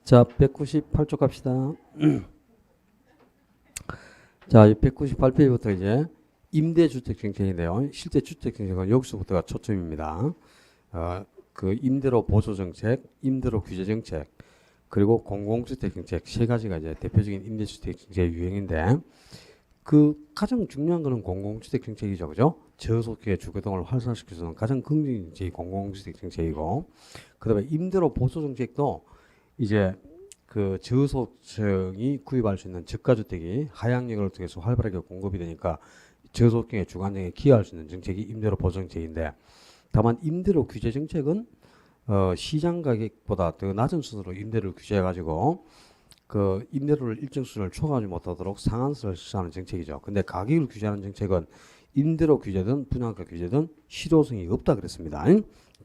자, 198쪽 갑시다. 자, 198페이지부터 이제 임대주택 정책인데요. 실제 주택 정책은 여기서부터가 초점입니다. 그 임대료 보조 정책, 임대료 규제 정책, 그리고 공공주택 정책 세 가지가 이제 대표적인 임대주택 정책의 유형인데, 그 가장 중요한 거는 공공주택 정책이죠, 그죠? 저소득의 주거등을 활성화시킬 수 있는 가장 긍정적인 정책이 공공주택 정책이고, 그다음에 임대료 보조 정책도 이제 그 저소득층이 구입할 수 있는 저가주택이 하향역을 통해서 활발하게 공급이 되니까 저소득층의 주거안정에 기여할 수 있는 정책이 임대료 보조 정책인데, 다만 임대료 규제 정책은 시장 가격보다 더 낮은 수준으로 임대료를 규제해가지고 그 임대료를 일정 수준을 초과하지 못하도록 상한선을 실시하는 정책이죠. 근데 가격을 규제하는 정책은 임대료 규제든 분양가 규제든 실효성이 없다 그랬습니다.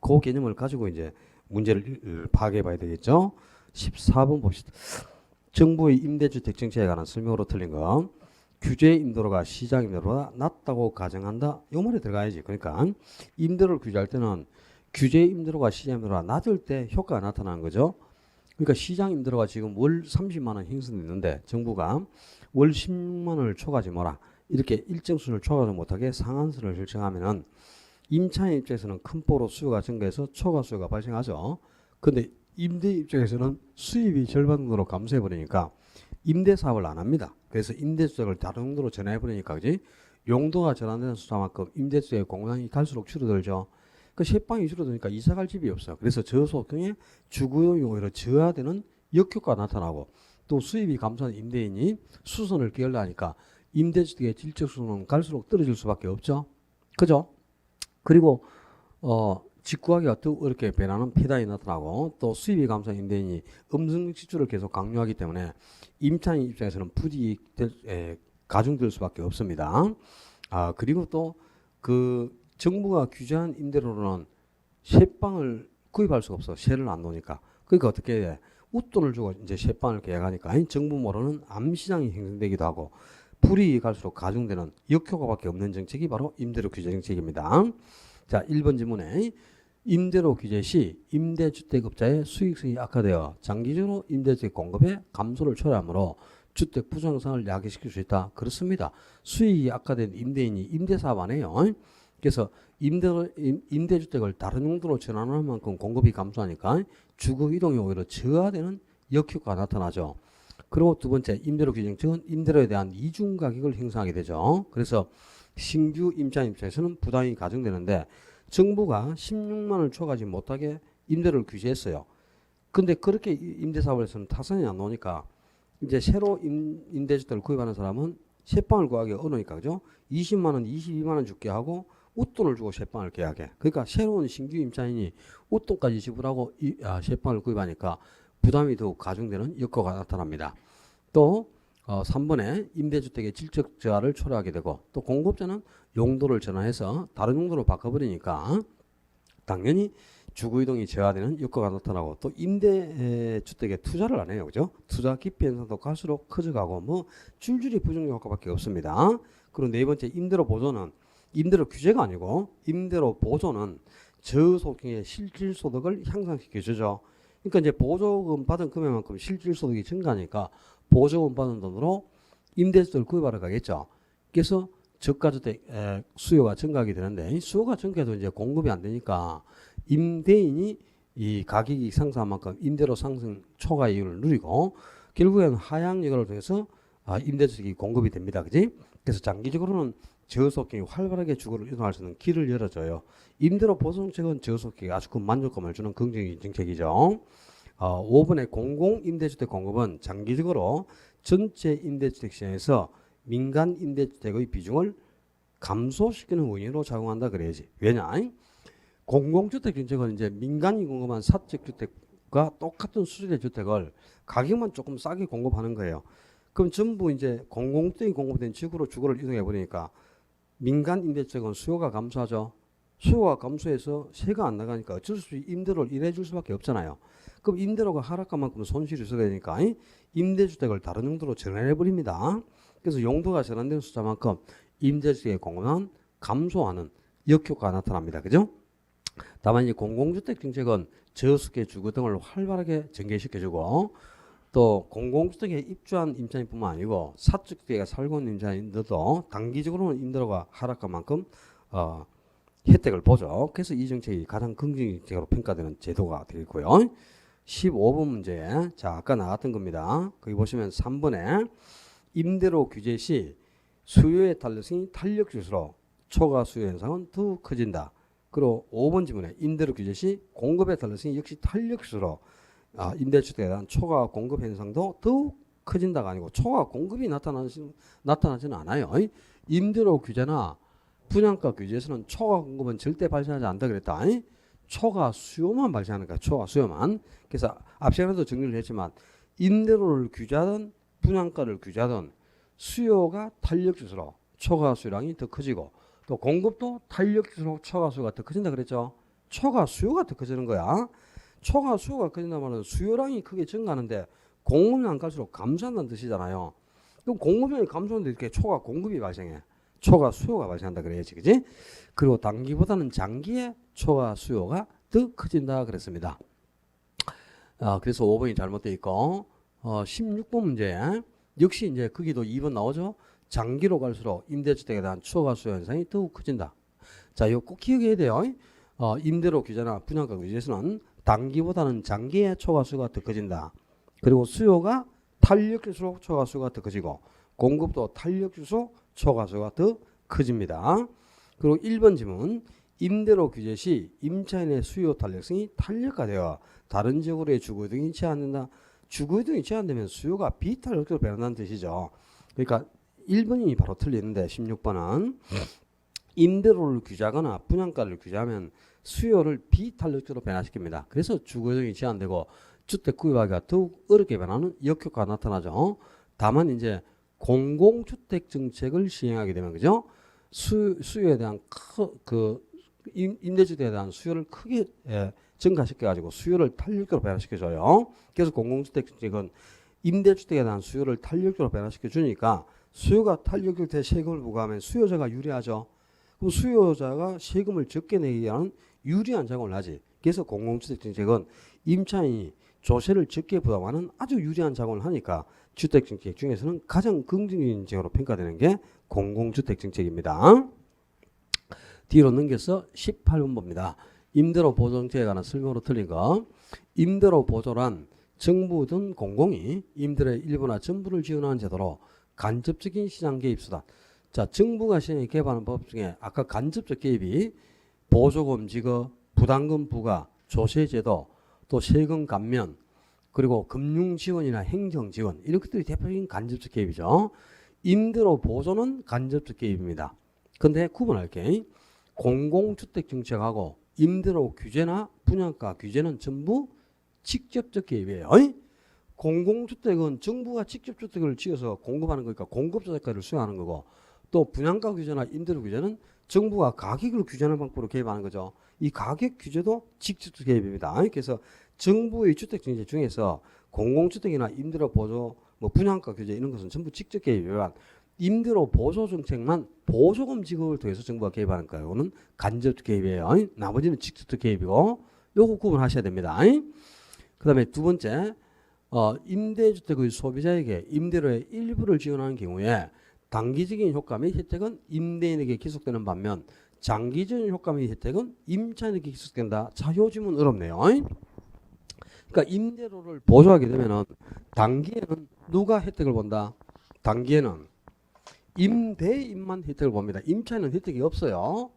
그 개념을 가지고 이제 문제를 파악해봐야 되겠죠. 14번 봅시다. 정부의 임대주택 정책에 관한 설명으로 틀린 거. 규제 임대료가 시장 임대료보다 낮다고 가정한다. 이 말이 들어가야지. 그러니까 임대료를 규제할 때는 규제 임대료가 시장 임대료가 낮을 때 효과가 나타나는 거죠. 그러니까 시장 임대료가 지금 월 30만 원 형성됐는데 정부가 월 16만 원을 초과하지 마라. 이렇게 일정 수준을 초과하지 못하게 상한선을 설정하면은 임차인 입장에서는 큰 폭으로 수요가 증가해서 초과 수요가 발생하죠. 근데 임대 입장에서는 수입이 절반 정도로 감소해 버리니까 임대 사업을 안 합니다. 그래서 임대주택을 다른 용도로 전환해 버리니까 그지? 용도가 전환되는 숫자만큼 임대주택의 공급량이 갈수록 줄어들죠. 그 세방이 줄어드니까 이사갈 집이 없어요. 그래서 저소득층의 주거용이 오히려 저하되는 역효과가 나타나고, 또 수입이 감소한 임대인이 수선을 게을러하니까 임대주택의 질적 수준은 갈수록 떨어질 수밖에 없죠. 그죠? 그리고 직구하기가 더 어렵게 변하는 피달이 나타나고, 또 수입이 감소한 임대인이 음성 지출을 계속 강요하기 때문에 임차인 입장에서는 부담이 가중될 수밖에 없습니다. 그리고 또 그 정부가 규제한 임대료로는 세방을 구입할 수가 없어. 세를 안 놓으니까. 그러니까 어떻게 해? 웃돈을 주고 이제 세방을 계약하니까 정부 모로는 암시장이 형성되기도 하고 불이익이 갈수록 가중되는 역효과밖에 없는 정책이 바로 임대료 규제 정책입니다. 자, 1번 질문에 임대료 규제 시 임대주택업자의 수익성이 악화되어 장기적으로 임대주택 공급의 감소를 초래하므로 주택 부정상을 야기시킬 수 있다. 그렇습니다. 수익이 악화된 임대인이 임대사업 안 해요. 그래서 임대주택을 다른 용도로 전환하는 만큼 공급이 감소하니까 주거 이동이 오히려 저하되는 역효과가 나타나죠. 그리고 두 번째, 임대료 규제 정책은 임대료에 대한 이중 가격을 형성하게 되죠. 그래서 신규 임차인 입장에서는 부담이 가중되는데 정부가 16만 원을 초과하지 못하게 임대료를 규제했어요. 근데 그렇게 임대사업을 해서는 타산이 안 나오니까 이제 새로 임대주택을 구입하는 사람은 세방을 구하기가 어려우니까, 그죠? 20만 원, 22만 원 줄게 하고 웃돈을 주고 세방을 계약해. 그러니까 새로운 신규 임차인이 웃돈까지 지불하고 세방을 구입하니까 부담이 더욱 가중되는 효과가 나타납니다. 또 3번에 임대주택의 질적 저하를 초래하게 되고, 또 공급자는 용도를 전환해서 다른 용도로 바꿔버리니까 당연히 주거이동이 저하되는 효과가 나타나고, 또 임대주택에 투자를 안 해요. 그죠? 투자 기피 현상도 갈수록 커져가고 뭐 줄줄이 부정 효과밖에 없습니다. 그리고 네 번째, 임대료 보조는 임대료 규제가 아니고 임대료 보조는 저소득의 실질소득을 향상시켜주죠. 그러니까 이제 보조금 받은 금액만큼 실질소득이 증가하니까 보조금 받은 돈으로 임대주택을 구입하러 가겠죠. 그래서 저가주택 수요가 증가하게 되는데, 수요가 증가해도 이제 공급이 안 되니까 임대인이 이 가격이 상승한 만큼 임대료 상승 초과 이윤을 누리고 결국에는 하향역을 통해서 임대주택이 공급이 됩니다. 그지? 그래서 장기적으로는 저소득층이 활발하게 주거를 이동할 수 있는 길을 열어줘요. 임대료 보조 정책은 저소득층에게 아주 큰 만족감을 주는 긍정적인 정책이죠. 5번의 공공임대주택 공급은 장기적으로 전체 임대주택 시장에서 민간 임대주택의 비중을 감소시키는 원인으로 작용한다 그래야지. 왜냐? 공공주택 정책은 이제 민간이 공급한 사적주택과 똑같은 수준의 주택을 가격만 조금 싸게 공급하는 거예요. 그럼 전부 이제 공공주택이 공급된 지역으로 주거를 이동해 버리니까 민간 임대주택은 수요가 감소하죠. 수요가 감소해서 세가 안 나가니까 어쩔 수 없이 임대료를 인해 줄 수밖에 없잖아요. 그럼 임대료가 하락한 만큼 손실이 있어야 되니까 임대주택을 다른 용도로 전환해 버립니다. 그래서 용도가 전환된 숫자만큼 임대주택의 공급은 감소하는 역효과가 나타납니다. 그죠? 다만 이 공공주택 정책은 저소득의 주거 등을 활발하게 전개시켜주고, 또 공공주택에 입주한 임차인뿐만 아니고 사주택에 살고 있는 임차인들도 단기적으로는 임대료가 하락한 만큼 혜택을 보죠. 그래서 이 정책이 가장 긍정적으로 평가되는 제도가 되겠고요. 15번 문제. 자, 아까 나왔던 겁니다. 거기 보시면 3번에 임대료 규제 시 수요의 탄력성이 탄력질수록 초과 수요 현상은 더욱 커진다. 그리고 5번 지문에 임대료 규제 시 공급의 탄력성이 역시 탄력질수록 임대주택에 대한 초과 공급 현상도 더욱 커진다가 아니고 초과 공급이 나타나지는 않아요. 임대료 규제나 분양가 규제에서는 초과 공급은 절대 발생하지 않는다 그랬다. 초과 수요만 발생하는 거야. 초과 수요만. 그래서 앞 시간에도 정리를 했지만 임대료를 규제하든 분양가를 규제하든 수요가 탄력질수록 초과 수요량이 더 커지고 또 공급도 탄력질수록 초과 수요가 더 커진다 그랬죠. 초과 수요가 더 커지는 거야. 초과 수요가 커진다는 말은 수요량이 크게 증가하는데 공급량 갈수록 감소한다는 뜻이잖아요. 그럼 공급량이 감소하는데 이렇게 초과 공급이 발생해. 초과 수요가 발생한다 그래야지, 그지? 그리고 단기보다는 장기에 초과 수요가 더 커진다 그랬습니다. 그래서 5번이 잘못되어 있고 16번 문제 역시 이제 거기도 2번 나오죠. 장기로 갈수록 임대주택에 대한 초과 수요 현상이 더욱 커진다. 자, 이거 꼭 기억해야 돼요. 임대료 규제나 분양가 규제에서는 단기보다는 장기에 초과 수요가 더 커진다. 그리고 수요가 탄력질수록 초과 수요가 더 커지고 공급도 탄력질수록 초과 수요가 더 커집니다. 그리고 1번 질문 임대료 규제 시 임차인의 수요 탄력성이 탄력화되어 다른 지역으로의 주거 이동이 제한된다. 주거 이동이 제한되면 수요가 비탄력적으로 변한다는 뜻이죠. 그러니까 1번이 바로 틀리는데 16번은 임대료를 규제하거나 분양가를 규제하면 수요를 비탄력적으로 변화시킵니다. 그래서 주거 이동이 제한되고 주택 구입하기가 더욱 어렵게 변하는 역효과가 나타나죠. 다만 이제 공공주택 정책을 시행하게 되면 그죠? 수요에 대한 임대주택에 대한 수요를 크게 증가시켜 가지고 수요를 탄력적으로 변화시켜 줘요. 그래서 공공주택 정책은 임대주택에 대한 수요를 탄력적으로 변화시켜 주니까 수요가 탄력적일 때 세금을 부과하면 수요자가 유리하죠. 그럼 수요자가 세금을 적게 내기 위한 유리한 작용을 하지. 그래서 공공주택 정책은 임차인이 조세를 적게 부담하는 아주 유리한 작용을 하니까 주택정책 중에서는 가장 긍정적인 정책으로 평가되는 게 공공주택정책입니다. 뒤로 넘겨서 18번 봅니다. 임대료 보조 정책에 관한 설명으로 틀린 거. 임대료 보조란 정부 등 공공이 임대료의 일부나 전부를 지원하는 제도로 간접적인 시장 개입 수단. 자, 정부가 시장에 개입하는 법 중에 아까 간접적 개입이 보조금 지급, 부담금 부과, 조세제도, 또 세금 감면, 그리고 금융 지원이나 행정 지원 이런 것들이 대표적인 간접적 개입이죠. 임대료 보조는 간접적 개입입니다. 근데 구분할게. 공공주택 정책하고 임대료 규제나 분양가 규제는 전부 직접적 개입이에요. 공공주택은 정부가 직접 주택을 지어서 공급하는 거니까 공급자재가를 수행하는 거고 또 분양가 규제나 임대료 규제는 정부가 가격을 규제하는 방법으로 개입하는 거죠. 이 가격 규제도 직접적 개입입니다. 그래서 정부의 주택 정책 중에서 공공주택이나 임대료 보조, 분양가 규제 이런 것은 전부 직접 개입이지만 임대료 보조 정책만 보조금 지급을 통해서 정부가 개입하는 거예요. 이거는 간접적 개입이에요. 나머지는 직접적 개입이고 요거 구분하셔야 됩니다. 그 다음에 두 번째 임대주택의 소비자에게 임대료의 일부를 지원하는 경우에 단기적인 효과 및 혜택은 임대인에게 기속되는 반면 장기적인 효과 및 혜택은 임차인에게 기속된다. 자, 요 질문 어렵네요. 그러니까 임대료를 보조하게 되면은 단기에는 누가 혜택을 본다? 단기에는 임대인만 혜택을 봅니다. 임차인은 혜택이 없어요.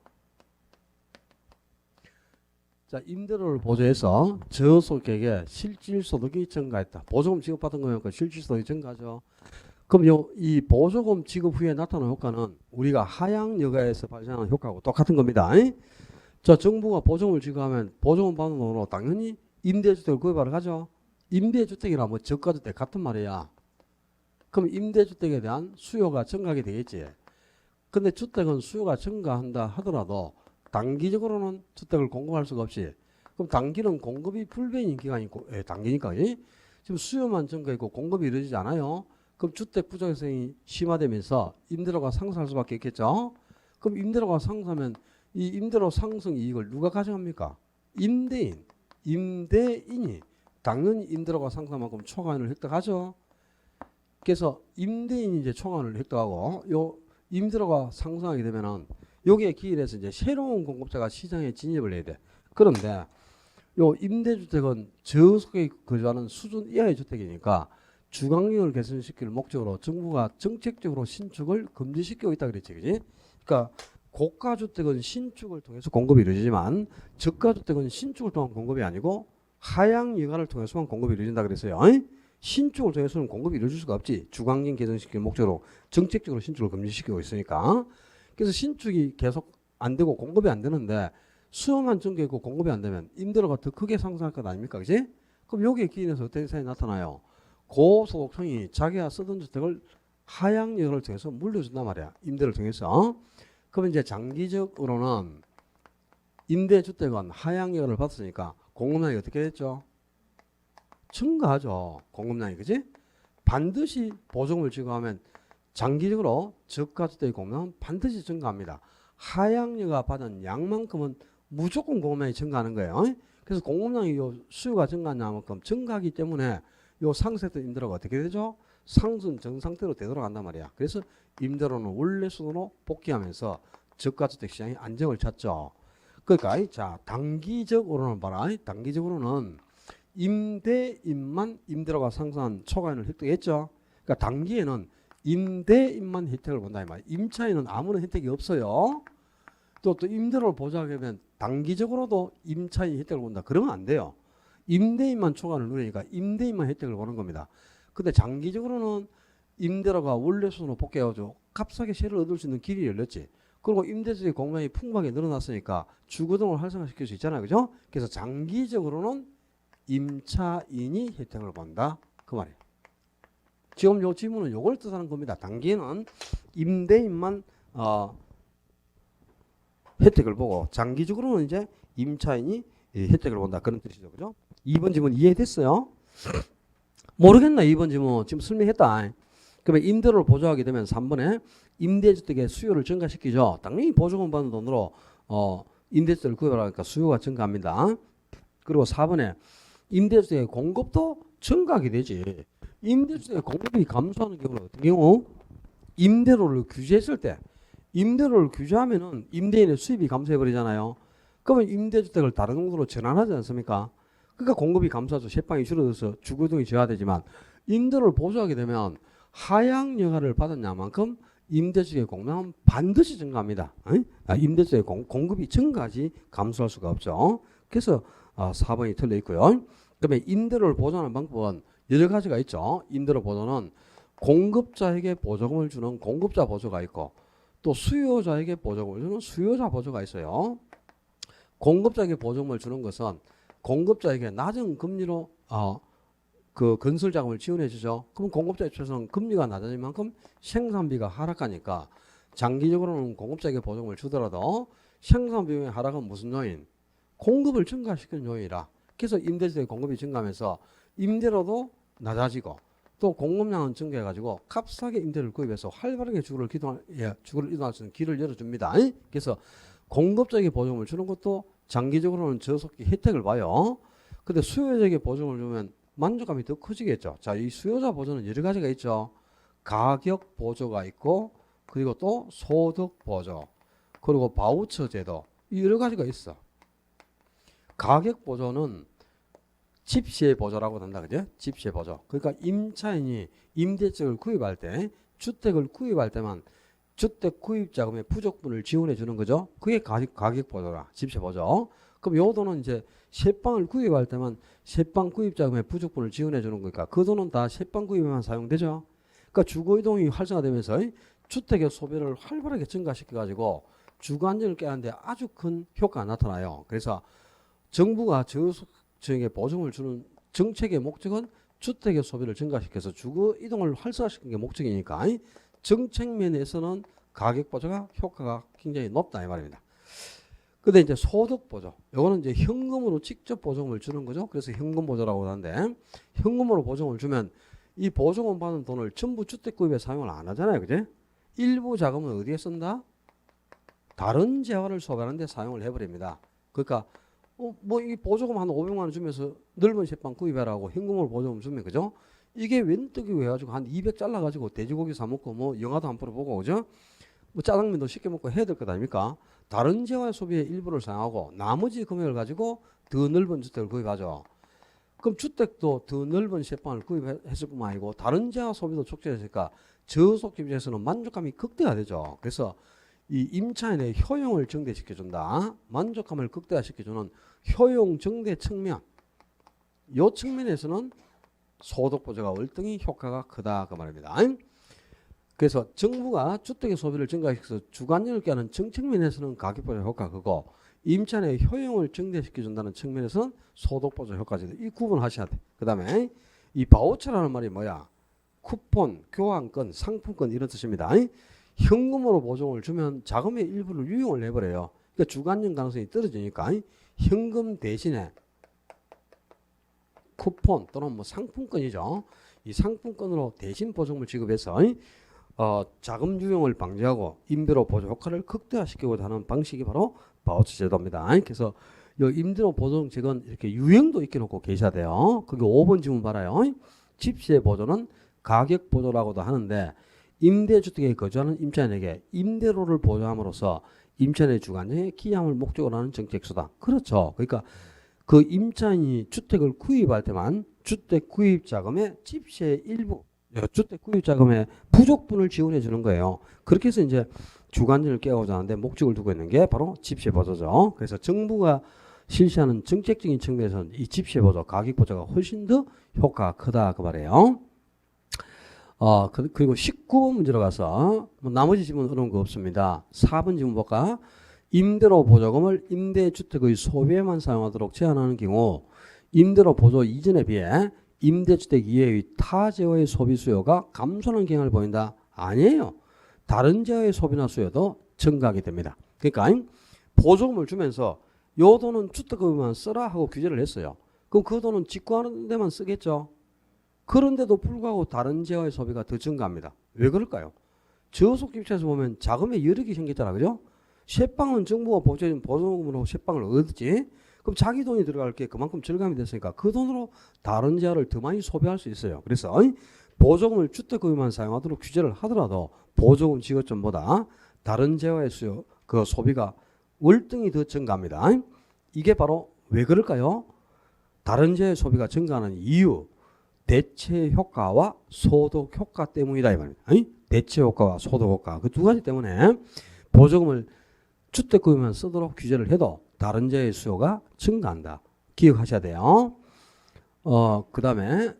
자, 임대료를 보조해서 저소득에게 실질소득이 증가했다. 보조금 지급받은 거면 실질소득이 증가죠. 그럼 이 보조금 지급 후에 나타나는 효과는 우리가 하향 여가에서 발생하는 효과하고 똑같은 겁니다. 자, 정부가 보조금을 지급하면 보조금 받는 돈으로 당연히 임대주택을 구입하러 가죠. 임대주택이나 저가주택 같은 말이야. 그럼 임대주택에 대한 수요가 증가하게 되겠지. 근데 주택은 수요가 증가한다 하더라도 단기적으로는 주택을 공급할 수가 없이 그럼 단기는 공급이 불변인 기간이 단기니까 지금 수요만 증가했고 공급이 이루어지지 않아요. 그럼 주택 부족성이 심화되면서 임대료가 상승할 수밖에 없겠죠. 그럼 임대료가 상승하면 이 임대료 상승 이익을 누가 가져갑니까? 임대인이 당연히 임대료가 상승한 만큼 초과인을 획득하죠. 그래서 임대인이 이제 초과인을 획득하고 요 임대료가 상승하게 되면은 여기에 기인해서 이제 새로운 공급자가 시장에 진입을 해야 돼. 그런데 요 임대주택은 저소득에 거주하는 수준 이하의 주택이니까 주거환경을 개선시킬 목적으로 정부가 정책적으로 신축을 금지시키고 있다 그랬지, 그지? 그러니까 고가주택은 신축을 통해서 공급이 이루어지지만 저가주택은 신축을 통한 공급이 아니고 하향 여가를 통해서만 공급이 이루어진다 그랬어요. 신축을 통해서는 공급이 이루어질 수가 없지. 주거환경 개선시킬 목적으로 정책적으로 신축을 금지시키고 있으니까. 그래서 신축이 계속 안 되고 공급이 안 되는데 수요만 증가했고 공급이 안 되면 임대료가 더 크게 상승할 것 아닙니까? 그지? 그럼 여기에 기인해서 어떤 현상이 나타나요? 고소득층이 자기가 쓰던 주택을 하향 여가를 통해서 물려준단 말이야. 임대를 통해서. 그럼 이제 장기적으로는 임대주택은 하향 여가를 받았으니까 공급량이 어떻게 됐죠? 증가하죠. 공급량이. 그지? 반드시 보증을 지급하면 장기적으로 저가주택의 공급량은 반드시 증가합니다. 하향 여가 받은 양만큼은 무조건 공급량이 증가하는 거예요. 그래서 공급량이 요 수요가 증가한 양만큼 증가하기 때문에 요 상승했던 임대료가 어떻게 되죠? 상승 정상태로 되돌아간단 말이야. 그래서 임대료는 원래 수준으로 복귀하면서 저가주택 시장이 안정을 찾죠. 그러니까 자 단기적으로는 봐라. 단기적으로는 임대인만 임대료가 상승한 초과인을 획득했죠. 그러니까 단기에는 임대인만 혜택을 본다 이 말이야. 임차인은 아무런 혜택이 없어요. 또 임대료를 보장하게 되면 단기적으로도 임차인이 혜택을 본다. 그러면 안 돼요. 임대인만 초과를 누리니까 임대인만 혜택을 보는 겁니다. 근데 장기적으로는 임대료가 원래 수준으로 복귀해가지고 값싸게 세를 얻을 수 있는 길이 열렸지. 그리고 임대주택 공급량이 풍부하게 늘어났으니까 주거등을 활성화시킬 수 있잖아요. 그죠? 그래서 장기적으로는 임차인이 혜택을 본다. 그 말이에요. 지금 요 지문은 요걸 뜻하는 겁니다. 단기에는 임대인만 혜택을 보고 장기적으로는 이제 임차인이 혜택을 본다. 그런 뜻이죠. 그죠? 2번 지문 이해됐어요? 모르겠나? 2번 지문 지금 설명했다. 그러면 임대료를 보조하게 되면 3번에 임대주택의 수요를 증가시키죠. 당연히 보조금 받는 돈으로 임대주택을 구입하니까 수요가 증가합니다. 그리고 4번에 임대주택의 공급도 증가하게 되지. 임대주택의 공급이 감소하는 경우는 어떤 경우? 임대료를 규제했을 때 임대료를 규제하면은 임대인의 수입이 감소해버리잖아요. 그러면 임대주택을 다른 정도로 전환하지 않습니까? 그러니까 공급이 감소하죠. 세방이 줄어들어서 주거등이 저하되지만 임대료를 보조하게 되면 하향 여가를 받은 양만큼 임대주택의 공급은 반드시 증가합니다. 임대주택의 공급이 증가하지 감소할 수가 없죠. 그래서 4번이 틀려 있고요. 그러면 임대료를 보조하는 방법은 여러 가지가 있죠. 임대료 보조는 공급자에게 보조금을 주는 공급자 보조가 있고 또 수요자에게 보조금을 주는 수요자 보조가 있어요. 공급자에게 보조금을 주는 것은 공급자에게 낮은 금리로 그 건설 자금을 지원해 주죠. 그럼 공급자 입장에서는 금리가 낮아진 만큼 생산비가 하락하니까 장기적으로는 공급자에게 보조금을 주더라도 생산 비용의 하락은 무슨 요인? 공급을 증가시키는 요인이라. 그래서 임대주택 공급이 증가하면서 임대료도 낮아지고 또 공급량은 증가해가지고 값싸게 임대를 구입해서 활발하게 주거를 이동할 수 있는 길을 열어줍니다. 그래서 공급자에게 보조금을 주는 것도 장기적으로는 저속히 혜택을 봐요. 근데 수요자에게 보조금을 주면 만족감이 더 커지겠죠. 자, 이 수요자 보조는 여러 가지가 있죠. 가격 보조가 있고 그리고 또 소득 보조 그리고 바우처 제도 여러 가지가 있어. 가격 보조는 집시의 보조라고 한다. 그죠? 집시의 보조. 그러니까 임차인이 임대주택을 구입할 때 주택을 구입할 때만 주택 구입 자금의 부족분을 지원해 주는 거죠. 그게 가격 보조라. 집시 보조. 그럼 요 돈은 이제 새방을 구입할 때만 새방 구입 자금의 부족분을 지원해 주는 거니까 그 돈은 다 새방 구입에만 사용되죠. 그러니까 주거 이동이 활성화되면서 주택의 소비를 활발하게 증가시켜 가지고 주거 안정을 깨는데 아주 큰 효과가 나타나요. 그래서 정부가 저소득층에게 보조금을 주는 정책의 목적은 주택의 소비를 증가시켜서 주거 이동을 활성화시키는 게 목적이니까 정책 면에서는 가격 보조가 효과가 굉장히 높다 이 말입니다. 근데 이제 소득 보조, 요거는 이제 현금으로 직접 보조금을 주는 거죠. 그래서 현금 보조라고 하는데 현금으로 보조금을 주면 이 보조금 받는 돈을 전부 주택 구입에 사용을 안 하잖아요, 그제? 일부 자금은 어디에 쓴다? 다른 재화를 소비하는 데 사용을 해버립니다. 그러니까 뭐 이 보조금 한 500만 원 주면서 넓은 셰빵 구입해라고 현금으로 보조금 주면 그죠? 이게 웬떡이 왜 가지고 한 200 잘라가지고 돼지고기 사 먹고 뭐 영화도 한 프로 보고 그죠? 뭐 짜장면도 쉽게 먹고 해야 될 것 아닙니까? 다른 재화의 소비의 일부를 사용하고 나머지 금액을 가지고 더 넓은 주택을 구입하죠. 그럼 주택도 더 넓은 셰빵을 구입했을 뿐만 아니고 다른 재화 소비도 촉진했으니까 저소득 입장에서는 만족감이 극대화 되죠. 그래서 이 임차인의 효용을 증대시켜준다. 만족감을 극대화시켜주는 효용 증대 측면. 이 측면에서는 소득보조가 월등히 효과가 크다 그 말입니다. 그래서 정부가 주택의 소비를 증가시켜서 주관력을 깨하는 정책면에서는 가격보조 효과가 크고 임차인의 효용을 증대시켜준다는 측면에서는 소득보조 효과지. 이 구분하셔야 돼. 그 다음에 이 바우처라는 말이 뭐야? 쿠폰, 교환권, 상품권 이런 뜻입니다. 현금으로 보조금을 주면 자금의 일부를 유용을 해버려요. 그러니까 주관적 가능성이 떨어지니까 현금 대신에 쿠폰 또는 뭐 상품권이죠. 이 상품권으로 대신 보조금을 지급해서 자금 유용을 방지하고 임대료 보조 효과를 극대화시키고자 하는 방식이 바로 바우처 제도입니다. 그래서 이 임대료 보조 정책은 이렇게 유형도 있게 놓고 계셔야 돼요. 그게 5번 지문 봐라요. 집세 보조는 가격 보조라고도 하는데 임대주택에 거주하는 임차인에게 임대료를 보조함으로써 임차인의 주관에 기여함을 목적으로 하는 정책수단. 그렇죠. 그러니까 그 임차인이 주택을 구입할 때만 주택 구입 자금의 집세의 일부, 주택 구입 자금의 부족분을 지원해 주는 거예요. 그렇게 해서 이제 주관을 깨고자 하는데 목적을 두고 있는 게 바로 집세 보조죠. 그래서 정부가 실시하는 정책적인 측면에서는 이 집세 보조, 가격 보조가 훨씬 더 효과가 크다 그 말이에요. 그리고 19번 문제로 가서 뭐 나머지 질문 어려운 거 없습니다. 4번 질문 볼까? 임대료 보조금을 임대주택의 소비에만 사용하도록 제한하는 경우 임대료 보조 이전에 비해 임대주택 이외의 타 재화의 소비 수요가 감소하는 경향을 보인다? 아니에요. 다른 재화의 소비나 수요도 증가하게 됩니다. 그러니까 보조금을 주면서 요 돈은 주택금만 써라 하고 규제를 했어요. 그럼 그 돈은 직구하는 데만 쓰겠죠. 그런데도 불구하고 다른 재화의 소비가 더 증가합니다. 왜 그럴까요? 저소득 입장에서 보면 자금의 여력이 생겼잖아. 그죠? 셰빵은 정부가 보조해준 보조금으로 셰빵을 얻었지. 그럼 자기 돈이 들어갈 게 그만큼 절감이 됐으니까 그 돈으로 다른 재화를 더 많이 소비할 수 있어요. 그래서 보조금을 주택금만 사용하도록 규제를 하더라도 보조금 지급점보다 다른 재화의 수요, 그 소비가 월등히 더 증가합니다. 이게 바로 왜 그럴까요? 다른 재화의 소비가 증가하는 이유. 대체 효과와 소득 효과 때문이다 이 말입니다. 대체 효과와 소득 효과 그 두 가지 때문에 보조금을 주택구입만 쓰도록 규제를 해도 다른 재의 수요가 증가한다. 기억하셔야 돼요. 그 다음에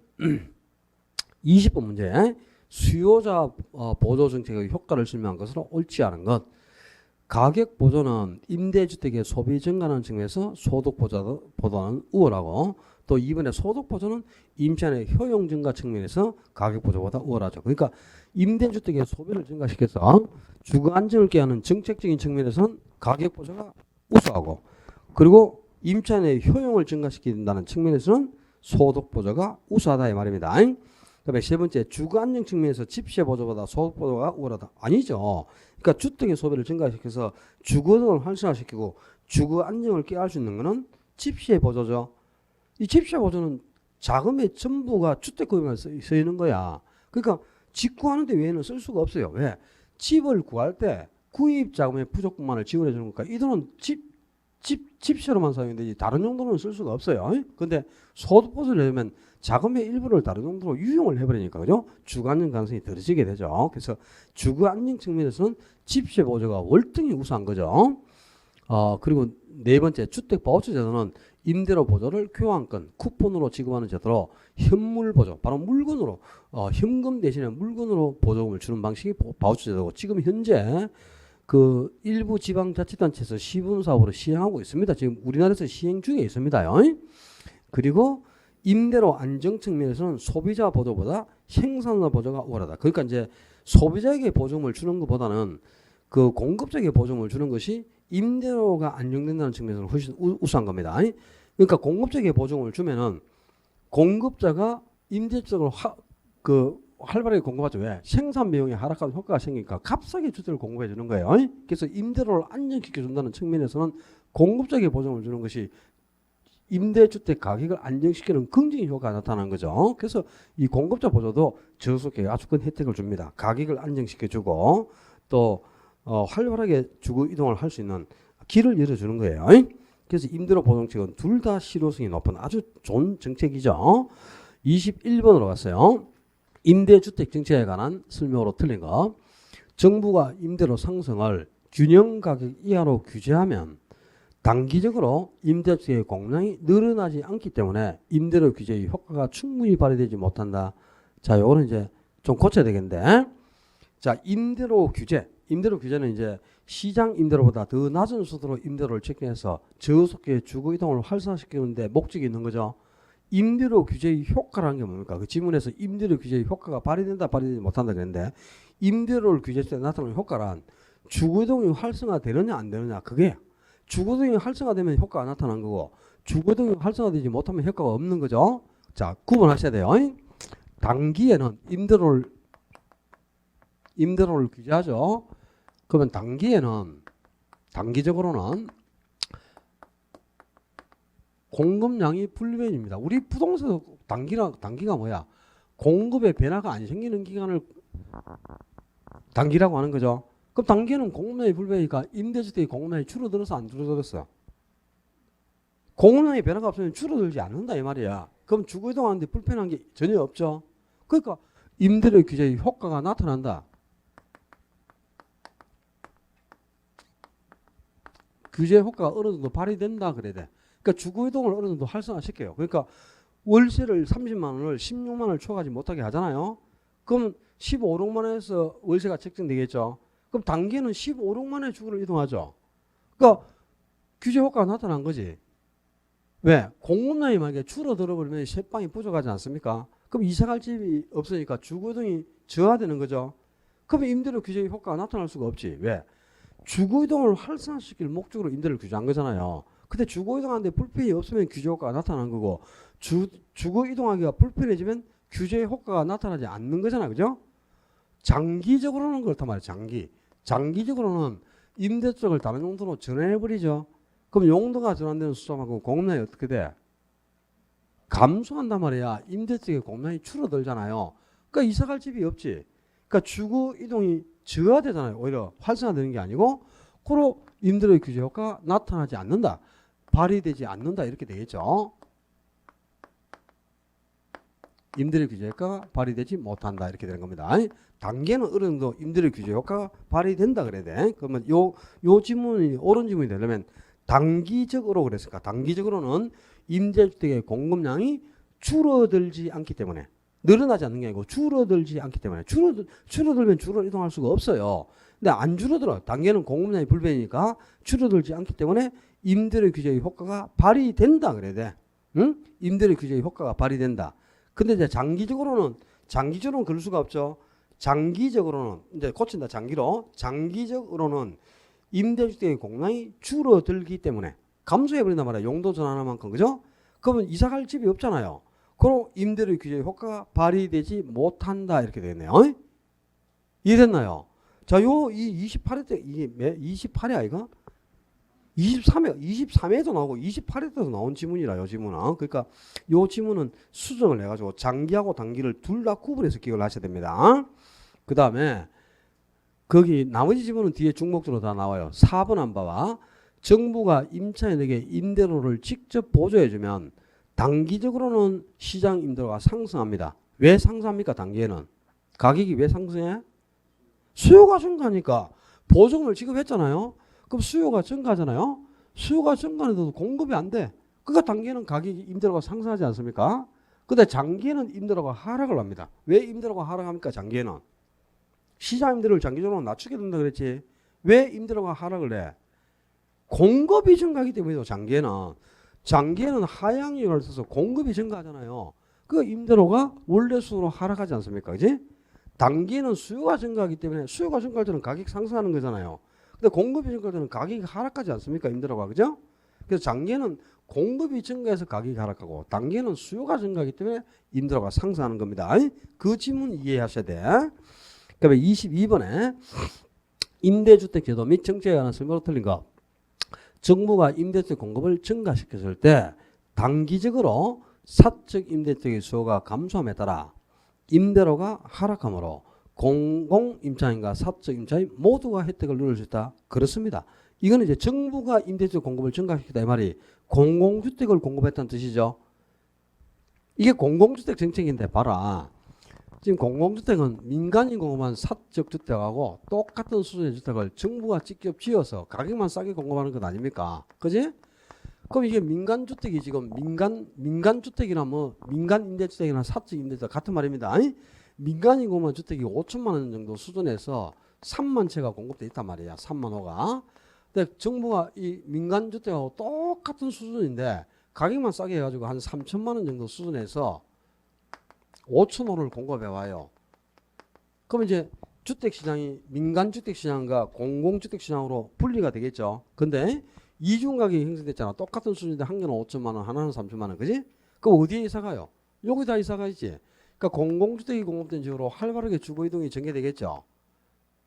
20번 문제 수요자 보조 정책의 효과를 설명한 것으로 옳지 않은 것. 가격 보조는 임대주택의 소비 증가하는 측면에서 소득 보조보다는 우월하고 또 이번에 소득 보조는 임차인의 효용 증가 측면에서 가격 보조보다 우월하죠. 그러니까 임대주택의 소비를 증가시켜서 주거 안정을 깨하는 정책적인 측면에서는 가격 보조가 우수하고 그리고 임차인의 효용을 증가시킨다는 측면에서는 소득 보조가 우수하다 이 말입니다. 그다음에 세 번째 주거 안정 측면에서 집세 보조보다 소득 보조가 우월하다. 아니죠. 그러니까 주택의 소비를 증가시켜서 주거등을 활성화시키고 주거 안정을 깨할 수 있는 것은 집세 보조죠. 이 집세 보조는 자금의 전부가 주택 구입에 쓰이는 거야. 그러니까 집 구하는 데 외에는 쓸 수가 없어요. 왜? 집을 구할 때 구입 자금의 부족분만을 지원해 주는 거니까 이 돈은 집세로만 사용이 되지 다른 용도로는 쓸 수가 없어요. 근데 소득 보조를 내면 자금의 일부를 다른 용도로 유용을 해버리니까 그죠? 주거 안정 가능성이 떨어지게 되죠. 그래서 주거 안정 측면에서는 집세 보조가 월등히 우수한 거죠. 그리고 네 번째 주택 바우처 제도는 임대료 보조를 교환권, 쿠폰으로 지급하는 제도로 현물 보조, 바로 물건으로 현금 대신에 물건으로 보조금을 주는 방식이 바우처 제도고 지금 현재 그 일부 지방자치단체에서 시범 사업으로 시행하고 있습니다. 지금 우리나라에서 시행 중에 있습니다요. 그리고 임대료 안정 측면에서는 소비자 보조보다 생산자 보조가 우월하다. 그러니까 이제 소비자에게 보조금을 주는 것보다는 그 공급자에게 보조금을 주는 것이 임대료가 안정된다는 측면에서는 훨씬 우수한 겁니다. 그러니까 공급자에게 보조금을 주면은 공급자가 임대적으로 활발하게 공급하죠. 왜? 생산 비용이 하락하는 효과가 생기니까 값싸게 주택을 공급해 주는 거예요. 그래서 임대료를 안정시켜 준다는 측면에서는 공급자에게 보조금을 주는 것이 임대주택 가격을 안정시키는 긍정적 효과가 나타나는 거죠. 그래서 이 공급자 보조도 저소득에 아주 큰 혜택을 줍니다. 가격을 안정시켜주고 또 활발하게 주거 이동을 할 수 있는 길을 열어주는 거예요. 그래서 임대료 보정책은 둘 다 실효성이 높은 아주 좋은 정책이죠. 21번으로 갔어요. 임대주택 정책에 관한 설명으로 틀린 거. 정부가 임대료 상승을 균형 가격 이하로 규제하면 단기적으로 임대주택의 공량이 늘어나지 않기 때문에 임대료 규제의 효과가 충분히 발휘되지 못한다. 자, 요거는 이제 좀 고쳐야 되겠는데. 자, 임대료 규제는 이제 시장 임대료보다 더 낮은 수수로 임대료를 책정해서 저소득의 주거 이동을 활성화시키는데 목적이 있는 거죠. 임대료 규제의 효과라는 게 뭡니까? 그 지문에서 임대료 규제의 효과가 발휘된다, 발휘되지 못한다 그랬는데 임대료를 규제할 때 나타나는 효과란 주거 이동이 활성화되느냐 안 되느냐 그게 주거 이동이 활성화되면 효과가 나타난 거고 주거 이동이 활성화되지 못하면 효과가 없는 거죠. 자, 구분하셔야 돼요. 단기에는 임대료를 규제하죠. 그러면 단기적으로는 공급량이 불변입니다. 우리 부동산 단기가 뭐야? 공급의 변화가 안 생기는 기간을 단기라고 하는 거죠. 그럼 단기에는 공급량이 불변이니까 임대주택의 공급량이 줄어들어서 안 줄어들었어? 공급량의 변화가 없으면 줄어들지 않는다 이 말이야. 그럼 주거 이동하는데 불편한 게 전혀 없죠. 그러니까 임대료 규제의 효과가 나타난다. 규제 효과가 어느 정도 발휘된다 그래야 돼. 그러니까 주거 이동을 어느 정도 활성화시켜요. 그러니까 월세를 30만 원을 16만 원을 초과하지 못하게 하잖아요. 그럼 15, 6만 원에서 월세가 책정되겠죠. 그럼 단기에는 15, 6만 원의 주거를 이동하죠. 그러니까 규제 효과가 나타난 거지. 왜? 공급량이 만약에 줄어들어 버리면 세방이 부족하지 않습니까? 그럼 이사갈 집이 없으니까 주거 이동이 저하되는 거죠. 그러면 임대료 규제의 효과가 나타날 수가 없지. 왜? 주거 이동을 활성화시킬 목적으로 임대를 규제한 거잖아요. 근데 주거 이동하는데 불편이 없으면 규제 효과가 나타난 거고 주거 이동하기가 불편해지면 규제 효과가 나타나지 않는 거잖아요. 그죠? 장기적으로는 그렇단 말이에요. 장기적으로는 임대 쪽을 다른 용도로 전환해버리죠. 그럼 용도가 전환되는 수준만큼 공급량이 어떻게 돼? 감소한단 말이야. 임대 쪽의 공급량이 줄어들잖아요. 그러니까 이사갈 집이 없지. 그러니까 주거 이동이 저하되잖아요. 오히려 활성화되는 게 아니고 고로 임대료 규제 효과가 나타나지 않는다. 발휘되지 않는다. 이렇게 되겠죠. 임대료 규제 효과가 발휘되지 못한다. 이렇게 되는 겁니다. 단계는 어느 정도 임대료 규제 효과가 발휘된다 그래야 돼. 그러면 요 지문이 옳은 지문이 되려면 단기적으로 그랬을까? 단기적으로는 임대주택의 공급량이 줄어들지 않기 때문에 늘어나지 않는 게 아니고 줄어들지 않기 때문에 줄어들면 주로 이동할 수가 없어요. 근데 안 줄어들어. 단계는 공급량이 불변이니까 줄어들지 않기 때문에 임대료 규제의 효과가 발휘된다 그래야 돼. 응? 임대료 규제의 효과가 발휘된다. 근데 이제 장기적으로는 그럴 수가 없죠. 장기적으로는 이제 고친다. 장기적으로는 임대주택의 공량이 줄어들기 때문에 감소해버린단 말이야. 용도 전환한 만큼. 그죠? 그러면 이사갈 집이 없잖아요. 그럼 임대료 규제 효과가 발휘되지 못한다. 이렇게 되겠네요. 이해됐나요? 자, 이 28회 때, 이게 28회 아이가? 23회에도 나오고 28회에도 나온 지문이라, 요 지문은. 그러니까 요 지문은 수정을 해가지고 장기하고 단기를 둘 다 구분해서 기억을 하셔야 됩니다. 그 다음에 거기 나머지 지문은 뒤에 중복적으로 다 나와요. 4번 한 바와 정부가 임차인에게 임대료를 직접 보조해주면 단기적으로는 시장 임대료가 상승합니다. 왜 상승합니까? 단기에는 가격이 왜 상승해? 수요가 증가하니까. 보조금을 지급했잖아요. 그럼 수요가 증가하잖아요. 수요가 증가하는데도 공급이 안 돼. 그러니까 단기에는 가격이 임대료가 상승하지 않습니까? 근데 장기에는 임대료가 하락을 합니다. 왜 임대료가 하락합니까? 장기에는 시장 임대료를 장기적으로 낮추게 된다 그랬지. 왜 임대료가 하락을 해? 공급이 증가하기 때문이죠. 장기에는 하향률을 써서 공급이 증가하잖아요. 그 임대료가 원래 수준으로 하락하지 않습니까? 그지? 단기에는 수요가 증가하기 때문에 수요가 증가할 때는 가격 상승하는 거잖아요. 근데 공급이 증가할 때는 가격이 하락하지 않습니까? 임대료가. 그죠? 그래서 장기에는 공급이 증가해서 가격이 하락하고 단기에는 수요가 증가하기 때문에 임대료가 상승하는 겁니다. 그 지문 이해하셔야 돼. 그다음에 22번에 임대주택 제도 및 정책에 관한 설명으로 틀린 거. 정부가 임대주택 공급을 증가시켰을 때 단기적으로 사적 임대주택의 수요가 감소함에 따라 임대료가 하락하므로 공공임차인과 사적 임차인 모두가 혜택을 누릴 수 있다. 그렇습니다. 이거는 이제 정부가 임대주택 공급을 증가시켰다 이 말이 공공주택을 공급했다는 뜻이죠. 이게 공공주택 정책인데 봐라. 지금 공공주택은 민간이 공급한 사적 주택하고 똑같은 수준의 주택을 정부가 직접 지어서 가격만 싸게 공급하는 것 아닙니까? 그지? 그럼 이게 민간주택이 지금 민간주택이나 뭐 민간임대주택이나 사적 임대주택 같은 말입니다. 아니? 민간이 공급한 주택이 5천만 원 정도 수준에서 3만 채가 공급돼 있단 말이야. 3만 호가. 근데 정부가 이 민간주택하고 똑같은 수준인데 가격만 싸게 해가지고 한 3천만 원 정도 수준에서 5천 호를 공급해 와요. 그럼 이제 주택시장이 민간주택시장과 공공주택시장으로 분리가 되겠죠. 근데 이중 가격이 형성됐잖아. 똑같은 수준인데 한 개는 5천만 원, 하나는 3천만 원. 그지? 그럼 어디에 이사 가요? 여기다 이사 가야지. 그러니까 공공주택이 공급된 지역으로 활발하게 주거이동이 전개되겠죠.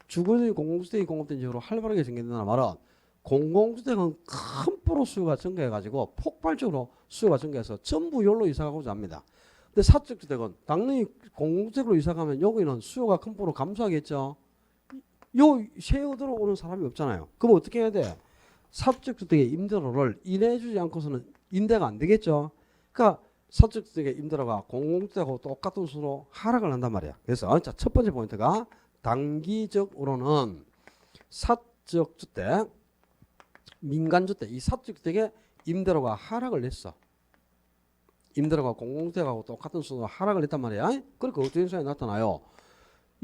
주거이동이 공공주택이 공급된 지역으로 활발하게 전개된다는 말은 공공주택은 큰 포로 수요가 증가해가지고 폭발적으로 수요가 증가해서 전부 여기로 이사가고자 합니다. 근데 사적주택은 당연히 공공주택으로 이사가면 여기는 수요가 큰 포로 감소하겠죠. 요 세어 들어오는 사람이 없잖아요. 그럼 어떻게 해야 돼? 사적주택의 임대료를 인해주지 않고서는 임대가 안 되겠죠. 그러니까 사적주택의 임대료가 공공주택하고 똑같은 수로 하락을 한단 말이야. 그래서 자, 첫 번째 포인트가 단기적으로는 사적주택, 민간주택, 이 사적주택의 임대료가 하락을 했어. 임대료가 공공주택하고 똑같은 수로 하락을 했단 말이야. 그러니까 어떤 현상이 나타나요?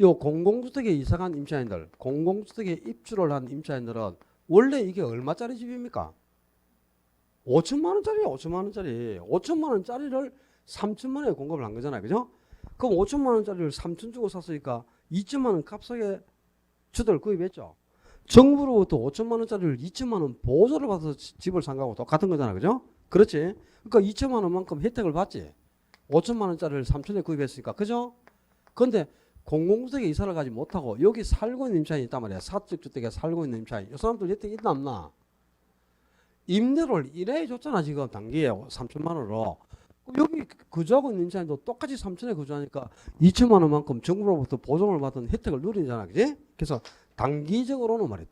요 공공주택에 이사간 임차인들, 공공주택에 입주를 한 임차인들은 원래 이게 얼마짜리 집입니까? 5천만 원짜리, 5천만 원짜리. 5천만 원짜리를 3천만 원에 공급을 한 거잖아요. 그죠? 그럼 5천만 원짜리를 3천 주고 샀으니까 2천만 원 값싸게 주택을 구입했죠. 정부로부터 5천만 원짜리를 2천만 원 보조를 받아서 집을 산 거하고 똑같은 거잖아. 그죠? 그렇지? 그러니까 2천만 원만큼 혜택을 받지. 5천만 원짜리를 3천에 구입했으니까. 그죠? 그런데 공공주택에 이사를 가지 못하고 여기 살고 있는 임차인이 있단 말이야. 사적주택에 살고 있는 임차인. 이 사람들 혜택이 있나 없나? 임대료를 이래 줬잖아. 지금 단기에 3천만 원으로. 여기 거주하고 있는 임차인도 똑같이 3천에 거주하니까 2천만 원만큼 정부로부터 보증을 받은 혜택을 누리잖아. 그지? 그래서 단기적으로는 말이야.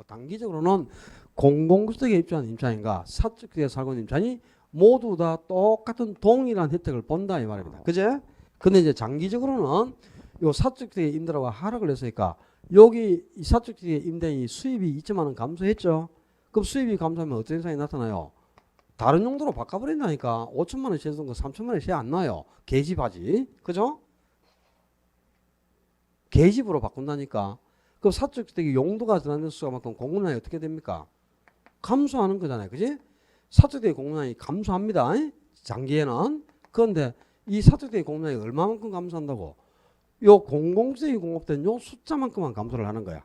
단기적으로는 공공주택에 입주한 임차인과 사적주택에 살고 있는 임차인이 모두 다 똑같은 동일한 혜택을 본다 이 말입니다. 그제? 근데 이제 장기적으로는 요 사적주택의 임대료가 하락을 했으니까 여기 이 사적주택의 임대인이 수입이 2천만 원 감소했죠. 그럼 수입이 감소하면 어떤 현상이 나타나요? 다른 용도로 바꿔버린다니까. 5천만 원 세던 거 3천만 원 세 안 나요. 계집하지. 그죠? 계집으로 바꾼다니까. 그럼 사적주택의 용도가 드러나는 수가만큼 공급량이 어떻게 됩니까? 감소하는 거잖아요. 그지? 사적주택의 공급량이 감소합니다. 장기에는. 그런데 이 사적주택의 공급량이 얼마만큼 감소한다고? 요 공공주택이 공급된 요 숫자만큼만 감소를 하는 거야.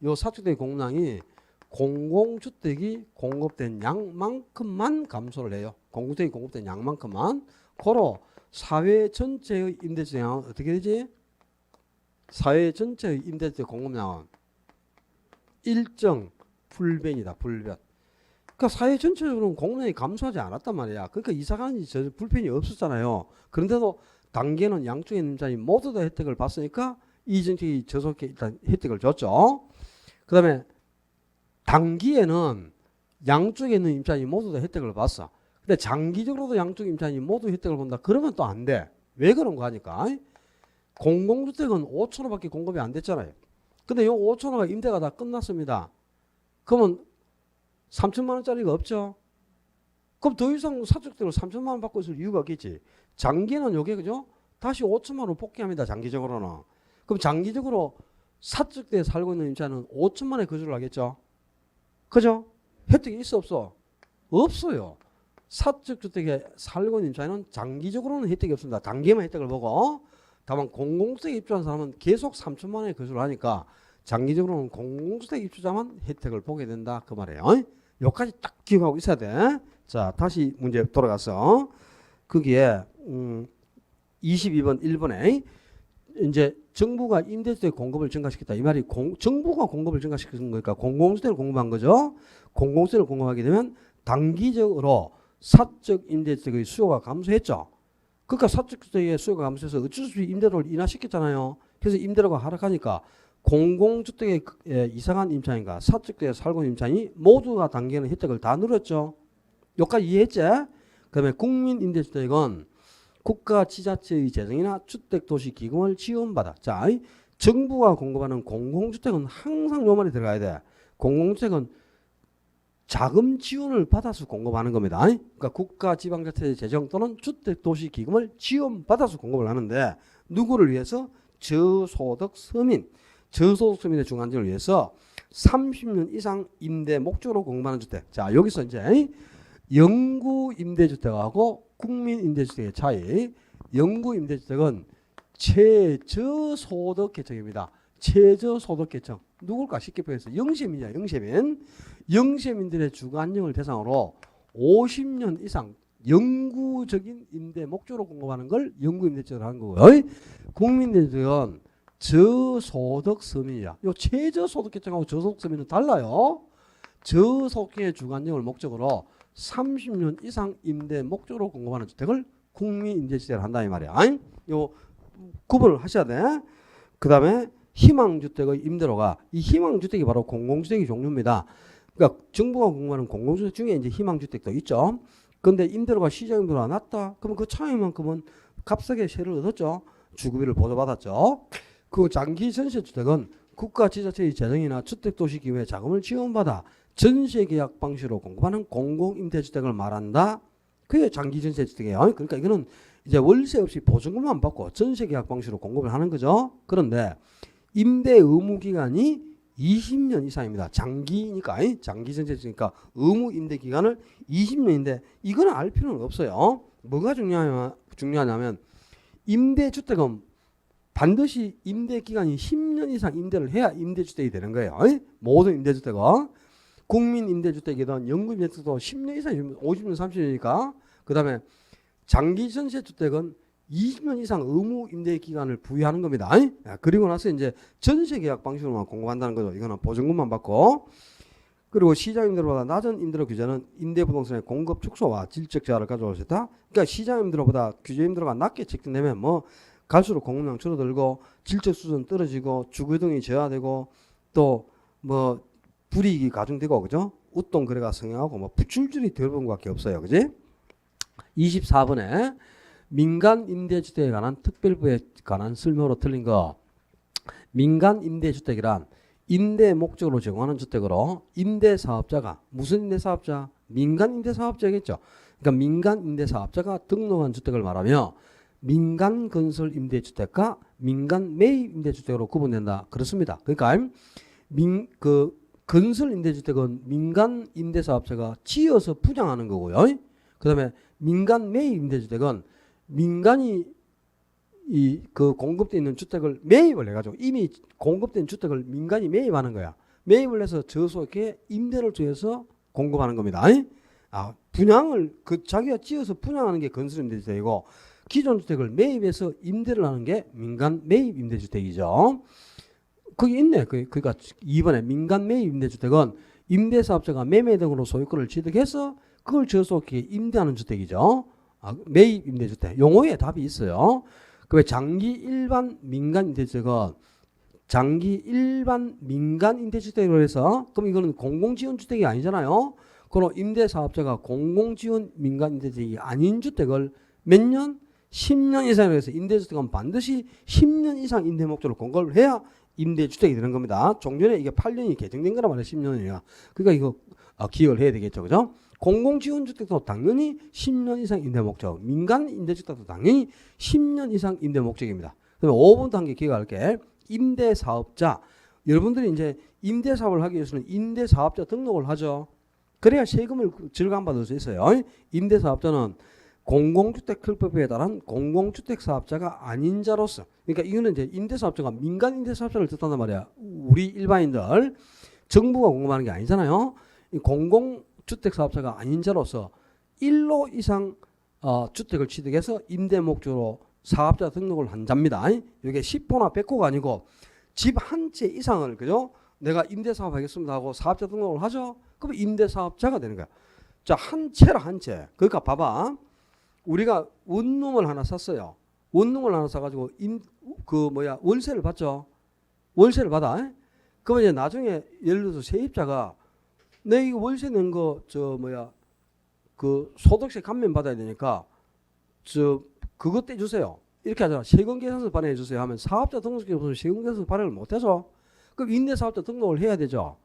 요 사적주택의 공급량이 공공주택이 공급된 양만큼만 감소를 해요. 공공주택이 공급된 양만큼만. 고로 사회 전체의 임대주택 양은 어떻게 되지? 사회 전체의 임대주택 공급량은 일정 불변이다. 불변. 그러니까 사회 전체적으로는 공급량이 감소하지 않았단 말이야. 그러니까 이사가는 저 불편이 없었잖아요. 그런데도 단기에는 양쪽의 임차인이 모두 다 혜택을 봤으니까 이 정책이 저속히 일단 혜택을 줬죠. 그 다음에 단기에는 양쪽에 있는 임차인이 모두 다 혜택을 봤어. 근데 장기적으로도 양쪽 임차인이 모두 혜택을 본다. 그러면 또 안 돼. 왜 그런 거 하니까? 공공주택은 5천호밖에 공급이 안 됐잖아요. 근데 이 5천호가 임대가 다 끝났습니다. 그러면 3천만 원짜리가 없죠. 그럼 더 이상 사적주택을 3천만 원 받고 있을 이유가 없겠지. 장기는 요게 그죠? 다시 5천만 원 복귀합니다. 장기적으로는. 그럼 장기적으로 사적주택에 살고 있는 임차인은 5천만 원에 거주를 하겠죠. 그죠? 혜택이 있어 없어? 없어요. 사적주택에 살고 있는 임차인은 장기적으로는 혜택이 없습니다. 단기에만 혜택을 보고 다만 공공주택에 입주한 사람은 계속 3천만 원에 거주를 하니까 장기적으로는 공공주택 입주자만 혜택을 보게 된다. 그 말이에요. 여기까지 딱 기억하고 있어야 돼. 자, 다시 문제 돌아가서 거기에 22번 1번에 이제 정부가 임대주택 공급을 증가시켰다. 이 말이 정부가 공급을 증가시키는 거니까 공공주택을 공급한 거죠. 공공주택을 공급하게 되면 단기적으로 사적 임대주택의 수요가 감소했죠. 그러니까 사적 주택의 수요가 감소해서 어쩔 수 없이 임대료를 인하시켰잖아요. 그래서 임대료가 하락하니까 공공주택의 이상한 임차인과 사적주택에 살고 있는 임차인이 모두가 당기는 혜택을 다 누렸죠. 여기까지 이해했지? 그다음에 국민임대주택은 국가 지자체의 재정이나 주택도시기금을 지원받아. 자, 정부가 공급하는 공공주택은 항상 요 말이 들어가야 돼. 공공주택은 자금 지원을 받아서 공급하는 겁니다. 그러니까 국가 지방자치의 재정 또는 주택도시기금을 지원받아서 공급을 하는데 누구를 위해서? 저소득 서민. 저소득 서민의 중간층을 위해서 30년 이상 임대 목적으로 공급하는 주택. 자, 여기서 이제 영구 임대주택하고 국민 임대주택의 차이. 영구 임대주택은 최저소득 계층입니다. 최저소득 계층. 누굴까? 쉽게 표현해서 영세민이야. 영세민. 영세민들의 주거 안정을 대상으로 50년 이상 영구적인 임대 목적으로 공급하는 걸 영구 임대주택을 하는 거고요. 국민 임대주택은 저소득 서민이야. 요 최저소득 계층하고 저소득 서민은 달라요. 저소득의 주거 안정을 목적으로 30년 이상 임대 목적으로 공급하는 주택을 국민 임대주택을 한다 이 말이야. 요 구분을 하셔야 돼. 그다음에 희망주택의 임대료가 이 희망주택이 바로 공공주택의 종류입니다. 그러니까 정부가 공급하는 공공주택 중에 이제 희망주택도 있죠. 그런데 임대료가 시장 임대료가 낮다. 그러면 그 차이만큼은 값싸게 세를 얻었죠. 주거비를 보조받았죠. 그 장기 전세주택은 국가 지자체의 재정이나 주택도시기금의 자금을 지원받아 전세계약 방식으로 공급하는 공공임대주택을 말한다. 그게 장기 전세주택이에요. 그러니까 이거는 이제 월세 없이 보증금만 받고 전세계약 방식으로 공급을 하는 거죠. 그런데 임대 의무 기간이 20년 이상입니다. 장기니까 장기 전세주니까 의무 임대 기간을 20년인데 이거는 알 필요는 없어요. 뭐가 중요하냐면 임대주택은 반드시 임대 기간이 10년 이상 임대를 해야 임대주택이 되는 거예요. 모든 임대주택은 국민 임대주택이든 영구 임대주택도 10년 이상 50년 30년이니까 그다음에 장기 전세주택은 20년 이상 의무 임대 기간을 부여하는 겁니다. 그리고 나서 이제 전세 계약 방식으로만 공급한다는 거죠. 이거는 보증금만 받고. 그리고 시장 임대료보다 낮은 임대료 규제는 임대 부동산의 공급 축소와 질적 저하를 가져올 수 있다. 그러니까 시장 임대료보다 규제 임대료가 낮게 책정되면 뭐 갈수록 공급량 줄어들고 질적 수준 떨어지고 주거 등이 저하되고 또 뭐 불이익이 가중되고 그죠? 우동 거래가 성행하고 뭐 부출줄이 덜 본 것밖에 없어요. 그지? 24번에 민간 임대주택에 관한 특별부에 관한 설명으로 틀린 거. 민간 임대주택이란 임대 목적으로 제공하는 주택으로 임대사업자가 무슨 임대사업자? 민간 임대사업자겠죠. 그러니까 민간 임대사업자가 등록한 주택을 말하며 민간 건설 임대주택과 민간 매입 임대주택으로 구분된다. 그렇습니다. 그러니까 건설 임대주택은 민간 임대사업자가 지어서 부장하는 거고요. 그다음에 민간 매입 임대주택은 민간이 그 공급되어 있는 주택을 매입을 해가지고 이미 공급된 주택을 민간이 매입하는 거야. 매입을 해서 저소득에 임대를 주어서 공급하는 겁니다. 분양을 자기가 지어서 분양하는 게 건설 임대주택이고 기존 주택을 매입해서 임대를 하는 게 민간 매입 임대주택이죠. 거기 있네. 그러니까 2번에 민간 매입 임대주택은 임대사업자가 매매 등으로 소유권을 취득해서 그걸 저소득에 임대하는 주택이죠. 매입 임대주택. 용어에 답이 있어요. 그 장기 일반 민간 임대주택은 장기 일반 민간 임대주택으로 해서 그럼 이거는 공공지원주택이 아니잖아요. 그럼 임대사업자가 공공지원 민간 임대주택이 아닌 주택을 몇 년? 10년 이상으로 해서 임대주택은 반드시 10년 이상 임대 목적으로 공급을 해야 임대주택이 되는 겁니다. 종전에 이게 8년이 개정된 거란 말이에요. 10년이야. 그러니까 이거 기억을 해야 되겠죠. 그죠? 공공지원주택도 당연히 10년 이상 임대 목적, 민간 임대주택도 당연히 10년 이상 임대 목적입니다. 그다음에 5번도 한 개 기억할게. 임대사업자. 여러분들이 이제 임대사업을 하기 위해서는 임대사업자 등록을 하죠. 그래야 세금을 절감받을 수 있어요. 임대사업자는 공공주택특별법에 따른 공공주택사업자가 아닌 자로서, 그러니까 이거는 이제 임대사업자가 민간 임대사업자를 뜻한단 말이야. 우리 일반인들 정부가 공급하는 게 아니잖아요. 공공주택사업자가 아닌 자로서 1로 이상 주택을 취득해서 임대 목적으로 사업자 등록을 한 자입니다. 이게 10호나 100호가 아니고 집 한 채 이상을 그죠? 내가 임대사업 하겠습니다 하고 사업자 등록을 하죠. 그럼 임대사업자가 되는 거야. 자, 한 채라 한 채. 그러니까 봐봐. 우리가 원룸을 하나 샀어요. 원룸을 하나 사가지고 월세를 받죠. 월세를 받아. 그러면 이제 나중에 예를 들어서 세입자가 내 이거 월세 낸 거 그 소득세 감면 받아야 되니까 그거 떼주세요. 이렇게 하잖아. 세금 계산서 발행해 주세요 하면 사업자 등록증이 없으면 세금 계산서 발행을 못 해서 그럼 임대사업자 등록을 해야 되죠.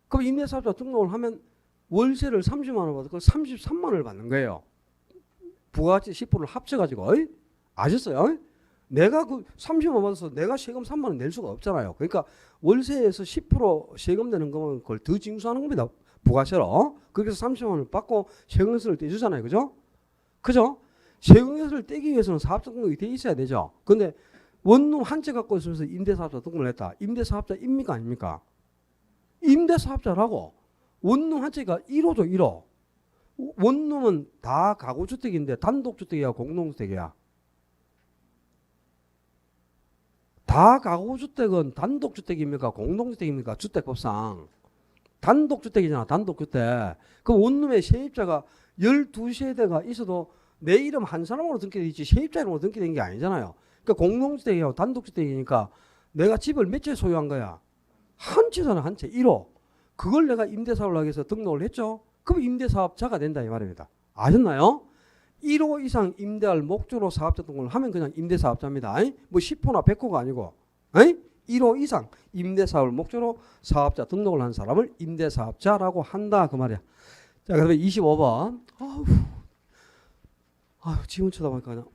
그럼 임대사업자 등록을 하면 월세를 30만 원 받고 33만 원을 받는 거예요. 부가가치 10%를 합쳐가지고. 아셨어요? 내가 그 30만 원 받아서 내가 세금 3만 원 낼 수가 없잖아요. 그러니까 월세에서 10% 세금 내는 거면 그걸 더 징수하는 겁니다. 부가세로. 그래서 30만 원을 받고 세금세를 떼주잖아요. 그죠? 그죠? 세금세를 떼기 위해서는 사업자 등록이 돼 있어야 되죠. 근데 원룸 한 채 갖고 있으면서 임대사업자 등록을 했다. 임대사업자입니까? 아닙니까? 임대사업자라고. 원룸 한 채가 1호죠. 1호. 원룸은 다 가구주택인데 단독주택이야 공동주택이야? 다 가구주택은 단독주택입니까? 공동주택입니까? 주택법상. 단독주택이잖아. 단독주택. 그 원룸에 세입자가 12세대가 있어도 내 이름 한 사람으로 등기돼 있지 세입자 이름으로 등기된 게 아니잖아요. 그러니까 공동주택이고 단독주택이니까 내가 집을 몇 채 소유한 거야? 한 채잖아. 한 채. 1호. 그걸 내가 임대사업을 하기 위해서 등록을 했죠. 그럼 임대사업자가 된다 이 말입니다. 아셨나요? 1호 이상 임대할 목적으로 사업자 등록을 하면 그냥 임대사업자입니다. 뭐 10호나 100호가 아니고 1호 이상 임대사업을 목적으로 사업자 등록을 한 사람을 임대사업자라고 한다 그 말이야. 자, 그다음에 25번. 지문 쳐다보니까 그냥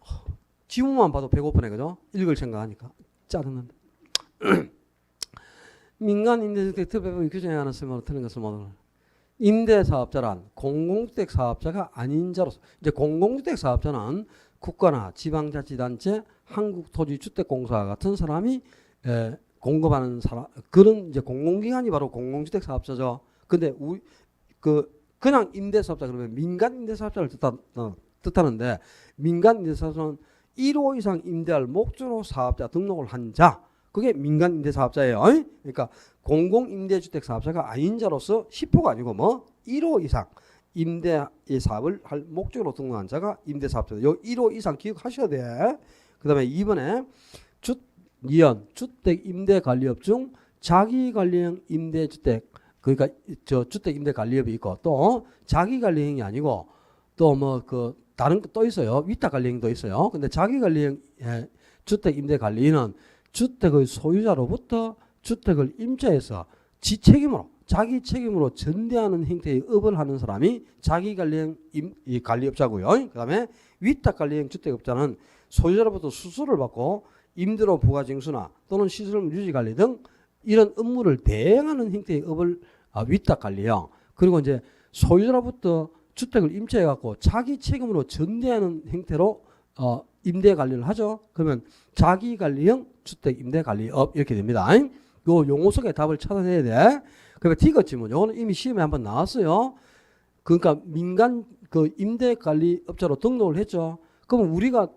지문만 봐도 배고프네. 그죠? 읽을 생각하니까 짜증난다. 민간 임대주택 특별법이 규정에 않았으면 틀린 것을 모두 임대사업자란 공공주택 사업자가 아닌 자로서 이제 공공주택 사업자는 국가나 지방자치단체, 한국토지주택공사 같은 사람이 공급하는 사람 그런 이제 공공기관이 바로 공공주택 사업자죠. 근데 그냥 임대사업자 그러면 민간 임대사업자를 뜻하는데 민간 임대사업자는 1호 이상 임대할 목적으로 사업자 등록을 한 자. 그게 민간 임대사업자예요. 그러니까 공공임대주택 사업자가 아닌 자로서 10호가 아니고 1호 이상 임대 사업을 할 목적으로 등록한 자가 임대사업자다. 요 1호 이상 기억하셔야 돼. 그 다음에 2번에 2연 주택임대관리업 중 자기관리형 임대주택 그러니까 주택임대관리업이 있고 또 자기관리형이 아니고 또 다른 거 또 있어요. 위탁관리형도 있어요. 근데 자기관리형 주택임대관리는 주택의 소유자로부터 주택을 임차해서 자기 책임으로 전대하는 형태의 업을 하는 사람이 자기관리형 관리업자고요. 그 다음에 위탁관리형 주택업자는 소유자로부터 수수료를 받고 임대료 부과징수나 또는 시설물 유지관리 등 이런 업무를 대행하는 형태의 업을 위탁관리형. 그리고 이제 소유자로부터 주택을 임차해갖고 자기 책임으로 전대하는 형태로 임대관리를 하죠. 그러면 자기관리형 주택 임대관리업 이렇게 됩니다. 요 용어 속에 답을 찾아내야 돼. 그러면 D가 지문. 요거는 이미 시험에 한번 나왔어요. 그러니까 민간 임대관리업자로 등록을 했죠. 그럼 우리가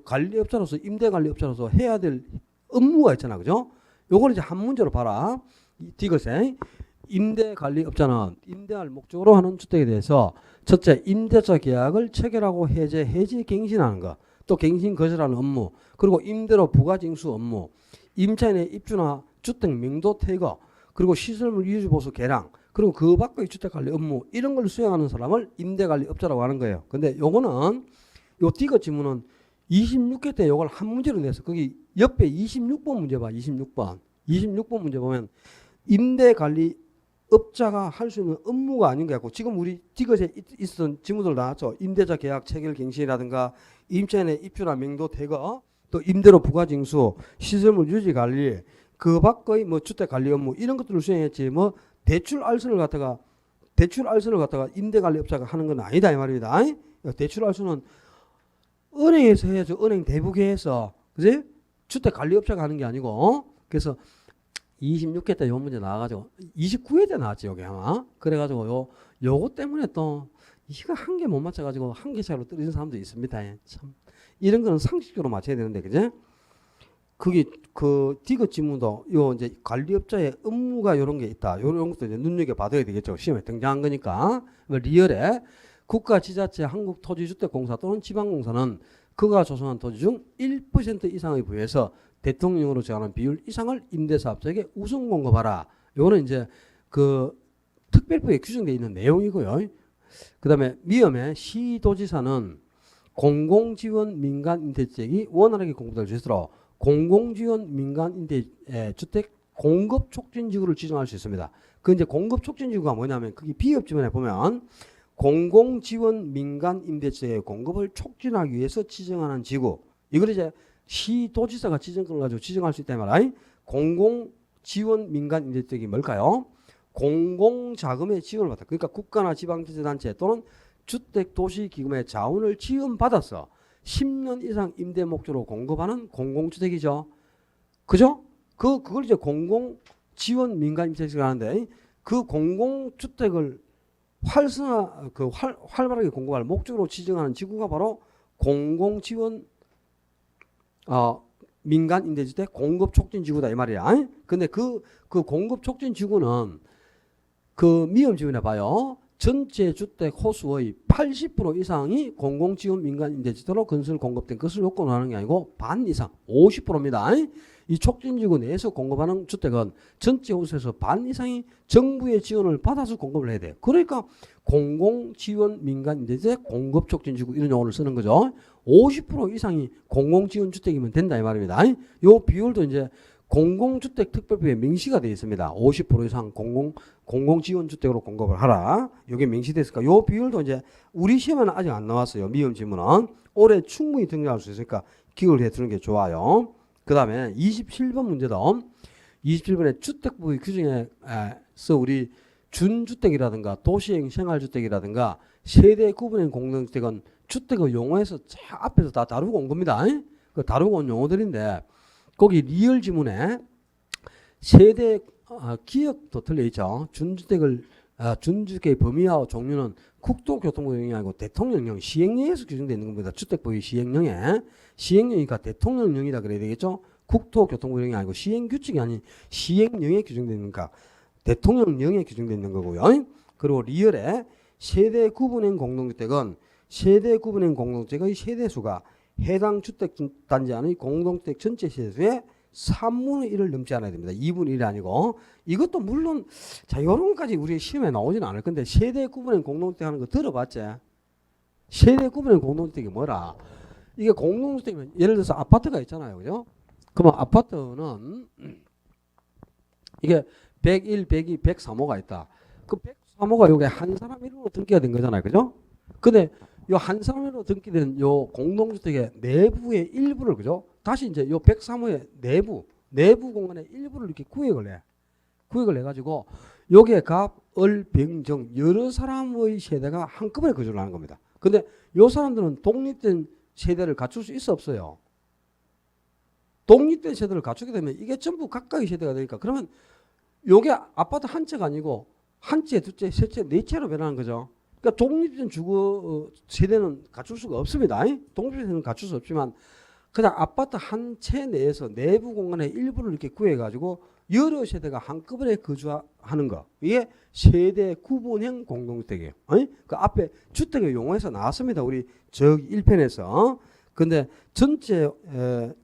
관리업자로서 임대관리업자로서 해야 될 업무가 있잖아, 그죠? 요거는 이제 한 문제로 봐라. D것에 임대관리업자는 임대할 목적으로 하는 주택에 대해서 첫째 임대차 계약을 체결하고 해지 갱신하는 것. 또 갱신 거절하는 업무, 그리고 임대료 부과징수 업무, 임차인의 입주나 주택 명도 퇴거, 그리고 시설물 유지 보수 개량, 그리고 그 밖의 주택관리 업무 이런 걸 수행하는 사람을 임대관리업자라고 하는 거예요. 근데 요거는 요 D거 지문은 26회 때 요걸 한 문제로 내서 거기 옆에 26번 문제 봐. 26번 문제 보면 임대관리업자가 할 수 있는 업무가 아닌 것 같고 지금 우리 D것에 있었던 지문들 나왔죠. 임대차 계약 체결 갱신이라든가 임차인의 입주나 명도 퇴거, 또 임대료 부과징수, 시설물 유지 관리, 그 밖의 주택 관리 업무 이런 것들을 수행했지 대출 알선을 갖다가 임대관리업자가 하는 건 아니다 이 말입니다. 대출 알선은 은행에서 해야죠. 은행 대부계에서 그지? 주택 관리업자가 하는 게 아니고 그래서 26회 때 요 문제 나와가지고 29회 때 나왔지 여기 아마 그래가지고 요거 때문에 또 이거 한 개 못 맞춰가지고 한 개 차로 떨어진 사람도 있습니다. 참 이런 거는 상식적으로 맞춰야 되는데 그지? 그게 그 디귿 지문도 요 이제 관리업자의 업무가 요런 게 있다. 요런 것도 이제 눈여겨 봐둬야 되겠죠. 시험에 등장한 거니까. 리얼에 국가 지자체 한국토지주택공사 또는 지방공사는 그가 조성한 토지 중 1% 이상의 부에서 대통령으로 정하는 비율 이상을 임대사업자에게 우선 공급하라. 요거는 이제 그 특별법에 규정되어 있는 내용이고요. 그다음에 미음의 시도지사는 공공지원 민간임대주택이 원활하게 공급될 수 있도록 공공지원 민간임대주택 공급촉진지구를 지정할 수 있습니다. 그 이제 공급촉진지구가 뭐냐면 그게 비업지문에 보면 공공지원 민간임대주택의 공급을 촉진하기 위해서 지정하는 지구. 이걸 이제 시도지사가 지정권을 가지고 지정할 수 있다 말이야. 공공지원 민간임대주택이 뭘까요? 공공자금의 지원을 받다. 그러니까 국가나 지방자치단체 또는 주택도시기금의 자원을 지원받아서 10년 이상 임대 목적으로 공급하는 공공주택이죠. 그죠? 그걸 이제 공공지원 민간임대주택을 하는데 그 공공주택을 활발하게 공급할 목적으로 지정하는 지구가 바로 공공지원 민간임대주택 공급촉진지구다 이 말이야. 근데 그 공급촉진지구는 그 미음지문에 봐요. 전체 주택 호수의 80% 이상이 공공지원 민간임대주택으로 건설 공급된 것을 요건을 하는 게 아니고 반 이상 50%입니다. 이 촉진지구 내에서 공급하는 주택은 전체 호수에서 반 이상이 정부의 지원을 받아서 공급을 해야 돼요. 그러니까 공공지원 민간임대주택 공급촉진지구 이런 용어를 쓰는 거죠. 50% 이상이 공공지원주택이면 된다 이 말입니다. 요 비율도 이제 공공주택 특별법에 명시가 되어 있습니다. 50% 이상 공공지원주택으로 공급을 하라. 이게 명시됐을까? 요 비율도 이제 우리 시험에는 아직 안 나왔어요. 미음 지문은 올해 충분히 등장할 수 있으니까 기억을 해두는 게 좋아요. 그 다음에 27번 문제도 27번에 주택부의 규정에서 우리 준주택이라든가 도시형 생활주택이라든가 세대 구분형 공동주택은 주택의 용어에서 앞에서 다 다루고 온 겁니다. 그 다루고 온 용어들인데 거기 리얼 지문에 세대 기억도 틀려있죠. 준주택의 범위와 종류는 국토교통부령이 아니고 대통령령 시행령에서 규정되어 있는 겁니다. 주택법의 시행령이니까 대통령령이라 그래야 되겠죠. 국토교통부령이 아니고 시행규칙이 아닌 시행령에 규정되어 있는가 대통령령에 규정되어 있는 거고요. 그리고 리얼에 세대 구분형 공동주택은 세대 구분형 공동주택의 세대수가 해당 주택단지 안의 공동주택 전체 세대수의 3분의 1을 넘지 않아야 됩니다. 2분의 1이 아니고 이것도 물론 자 이런 것까지 우리 시험에 나오지는 않을 건데 세대 구분형 공동주택 하는 거 들어봤지? 세대 구분형 공동주택이 뭐라? 이게 공동주택이면 예를 들어서 아파트가 있잖아요. 그죠? 그러면 아파트는 이게 101, 102, 103호가 있다. 그 103호가 요게 한 사람 이름으로 등기가 된 거잖아요. 그죠? 근데 요 한 사람으로 등기된 요 공동주택의 내부의 일부를 그죠? 다시 이제 요 103호의 내부 공간의 일부를 이렇게 구획을 해가지고 요게 갑, 을, 병, 정 여러 사람의 세대가 한꺼번에 거주를 하는 겁니다. 근데 요 사람들은 독립된 세대를 갖출 수 있어 없어요? 독립된 세대를 갖추게 되면 이게 전부 각각의 세대가 되니까 그러면 요게 아파트 한 채가 아니고 한 채, 두 채, 세 채, 네 채로 변하는 거죠. 그러니까 독립된 주거 세대는 갖출 수가 없습니다. 독립된 세대는 갖출 수 없지만 그냥 아파트 한 채 내에서 내부 공간의 일부를 이렇게 구해가지고 여러 세대가 한꺼번에 거주하는 거. 이게 세대 구분형 공동주택이에요. 그 앞에 주택의 용어에서 나왔습니다. 우리 저기 1편에서. 근데 전체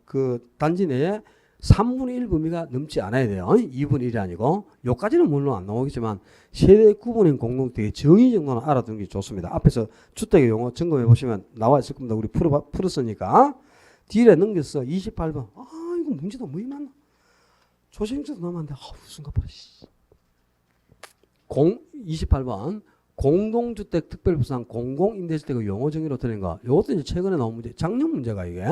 그 단지 내에 3분의 1 범위가 넘지 않아야 돼요. 2분의 1이 아니고. 요까지는 물론 안 나오겠지만 세대 구분형 공동주택의 정의 정도는 알아두는 게 좋습니다. 앞에서 주택의 용어 점검해 보시면 나와 있을 겁니다. 우리 풀었으니까. 뒤에 넘겼어. 28번. 이거 문제도 뭐 많나? 조생자도 남았는데 순간 버려. 28번. 공동주택 특별부상 공공임대주택의 용어 정의로 틀린 거. 이것도 이제 최근에 나온 문제. 작년 문제가 이게.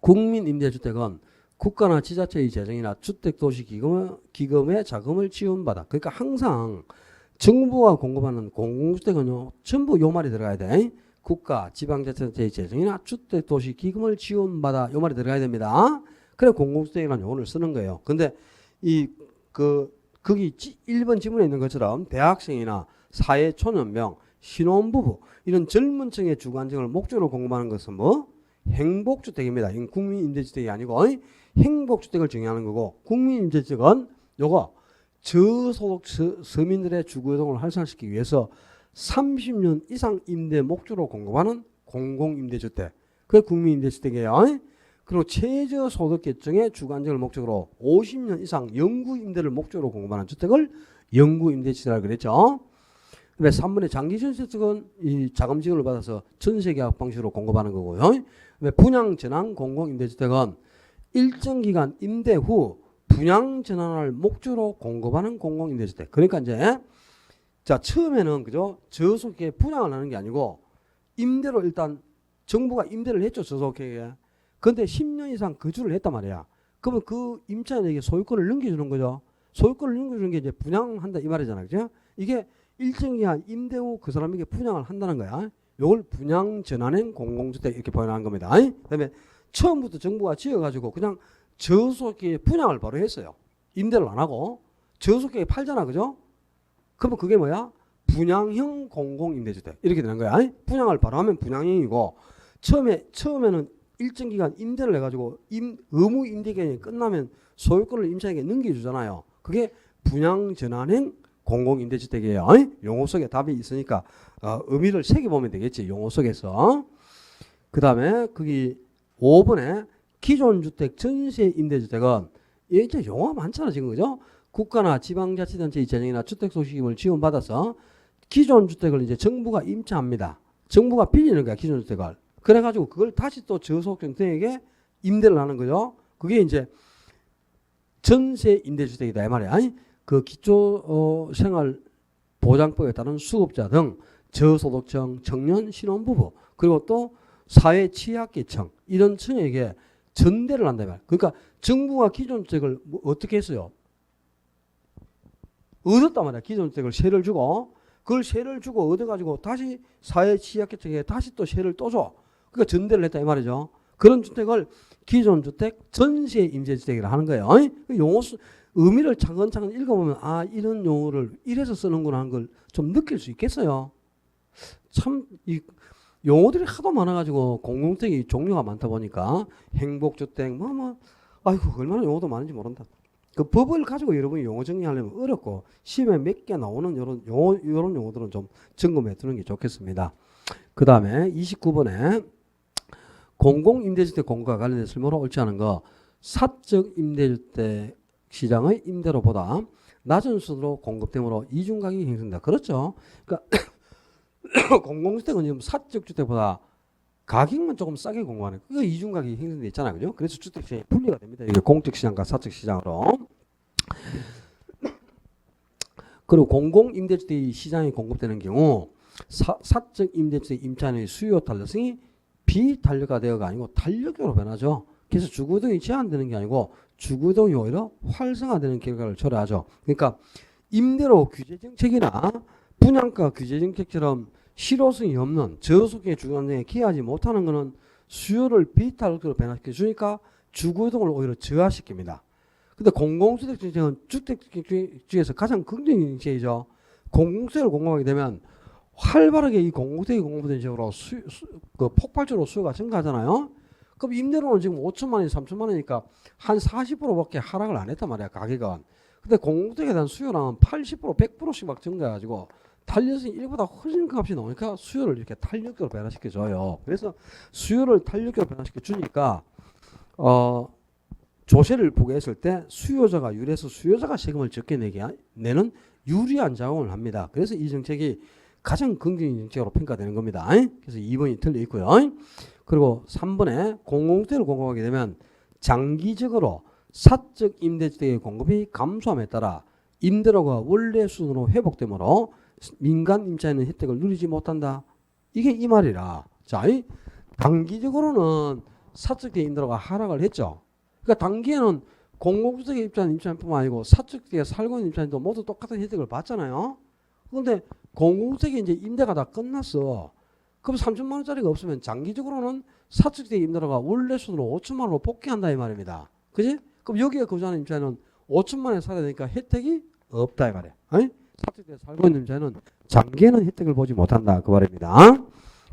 국민임대주택은 국가나 지자체의 재정이나 주택도시기금의 자금을 지원받아. 그러니까 항상 정부가 공급하는 공공주택은요. 전부 요 말이 들어가야 돼. 국가, 지방자치단체의 재정이나 주택도시기금을 지원받아. 요 말이 들어가야 됩니다. 그래 공공주택이라는 용어를 쓰는 거예요. 근데 거기 1번 지문에 있는 것처럼 대학생이나 사회초년병, 신혼부부 이런 젊은 층의 주거 안정을 목적으로 공급하는 것은 뭐? 행복주택입니다. 이건 국민임대주택이 아니고 행복주택을 정의하는 거고, 국민임대주택은 요거 저소득 서민들의 주거이동을 활성화시키기 위해서 30년 이상 임대 목적으로 공급하는 공공임대주택, 그게 국민임대주택이에요. 그리고 최저소득 계층의 주거 안정을 목적으로 50년 이상 영구 임대를 목적으로 공급하는 주택을 영구 임대주택이라고 그랬죠. 왜 3번의 장기전세주택은 이 자금지원을 받아서 전세계약 방식으로 공급하는 거고요. 왜 분양전환 공공임대주택은 일정 기간 임대 후 분양전환을 목적으로 공급하는 공공임대주택. 그러니까 이제 자 처음에는 그죠 저소득에 분양을 하는 게 아니고 임대로 일단 정부가 임대를 했죠 저소득에. 근데 10년 이상 거주를 했단 말이야. 그러면 그 임차인에게 소유권을 넘겨주는 거죠. 소유권을 넘겨주는 게 이제 분양한다 이 말이잖아, 그죠? 이게 일정 기간 임대 후 그 사람에게 분양을 한다는 거야. 이걸 분양 전환형 공공주택 이렇게 표현하는 겁니다. 그다음에 처음부터 정부가 지어가지고 그냥 저소득에 분양을 바로 했어요. 임대를 안 하고 저소득에 팔잖아, 그죠? 그러면 그게 뭐야? 분양형 공공임대주택 이렇게 되는 거야. 분양을 바로 하면 분양형이고 처음에는 일정 기간 임대를 해가지고 의무 임대 기간이 끝나면 소유권을 임차인에게 넘겨주잖아요. 그게 분양 전환형 공공임대주택이에요. 용어 속에 답이 있으니까 의미를 새겨보면 되겠지. 용어 속에서. 그 다음에 거기 5번에 기존 주택 전세 임대주택은 이제 용어 많잖아 지금, 그죠? 국가나 지방자치단체의 재정이나 주택 소식임을 지원받아서 기존 주택을 이제 정부가 임차합니다. 정부가 빌리는 거야 기존 주택을. 그래가지고 그걸 다시 또 저소득층에게 임대를 하는 거죠. 그게 이제 전세 임대주택이다 이 말이야. 그 기초생활보장법에 따른 수급자 등 저소득층, 청년, 신혼부부 그리고 또 사회 취약계층 이런 층에게 전대를 한다 이 말이야. 그러니까 정부가 기존 주택을 어떻게 했어요? 얻었단 말이야. 기존 주택을 세를 주고 그걸 세를 주고 얻어가지고 다시 사회 취약계층에 다시 또 세를 또 줘. 그러니까 전대를 했다 이 말이죠. 그런 주택을 기존 주택 전세 임대주택이라 하는 거예요. 용어 의미를 차근차근 읽어보면 아 이런 용어를 이래서 쓰는구나 하는 걸 좀 느낄 수 있겠어요. 참 이 용어들이 하도 많아가지고 공공주택이 종류가 많다 보니까 행복주택 아이고 얼마나 용어도 많은지 모른다. 그 법을 가지고 여러분이 용어 정리하려면 어렵고 시험에 몇 개 나오는 이런 용어들은 좀 점검해 두는 게 좋겠습니다. 그 다음에 29번에 공공임대주택 공급과 관련된 설명으로 옳지 않은 거 사적 임대주택 시장의 임대료보다 낮은 수준으로 공급되므로 이중가격이 형성된다. 그렇죠. 그러니까 공공주택은 지금 사적 주택보다 가격만 조금 싸게 공급하는 그 이중가격이 형성돼 있잖아요. 그죠? 그래서 주택시장이 분리가 됩니다. 이게 공적시장과 사적시장으로. 그리고 공공임대주택 시장이 공급되는 경우 사적 임대주택 임차인의 수요 탄력성이 비탄력화되어가 아니고 탄력적으로 변하죠. 그래서 주거이동이 제한되는 게 아니고 주거이동이 오히려 활성화되는 결과를 초래하죠. 그러니까 임대료 규제 정책이나 분양가 규제 정책처럼 실효성이 없는 저소득의 주거안정에 기여하지 못하는 것은 수요를 비탄력적으로 변화시켜 주니까 주거이동을 오히려 저하시킵니다. 근데 공공주택 정책은 주택 중에서 가장 긍정적인 정책이죠. 공공주택을 공급하게 되면 활발하게 이 공공주택이 공급되는 식으로 그 폭발적으로 수요가 증가하잖아요. 그럼 임대료는 지금 5천만 원이 3천만 원이니까 한 40%밖에 하락을 안 했단 말이야 가격은. 근데 공공주택에 대한 수요량은 80% 100%씩 막 증가해가지고 탄력성이 일보다 훨씬 큰 값이 나오니까 수요를 이렇게 탄력적으로 변화시켜줘요. 그래서 수요를 탄력적으로 변화시켜 주니까 조세를 부과했을 때 수요자가 유리해서 수요자가 세금을 적게 내는 유리한 작용을 합니다. 그래서 이 정책이 가장 긍정적인 정책으로 평가되는 겁니다. 그래서 2번이 틀려 있고요. 그리고 3번에 공공주택을 공급하게 되면 장기적으로 사적 임대주택의 공급이 감소함에 따라 임대료가 원래 수준으로 회복되므로 민간 임차인은 혜택을 누리지 못한다. 이게 이 말이라. 자, 단기적으로는 사적주택 임대료가 하락을 했죠. 그러니까 단기에는 공공주택에 입주하는 임차인뿐만 아니고 사적주택에 살고 있는 임차인도 모두 똑같은 혜택을 받잖아요. 그런데 공공주택이 이제 임대가 다 끝났어. 그럼 3천만 원짜리가 없으면 장기적으로는 사적주택 임대료가 원래 수준으로 5천만 원으로 복귀한다 이 말입니다. 그지? 그럼 여기에 거주하는 임차인은 5천만 원에 살아야 되니까 혜택이 없다 이 말이야. 사적주택에 살고 있는 임차인은 장기에는 혜택을 보지 못한다 그 말입니다.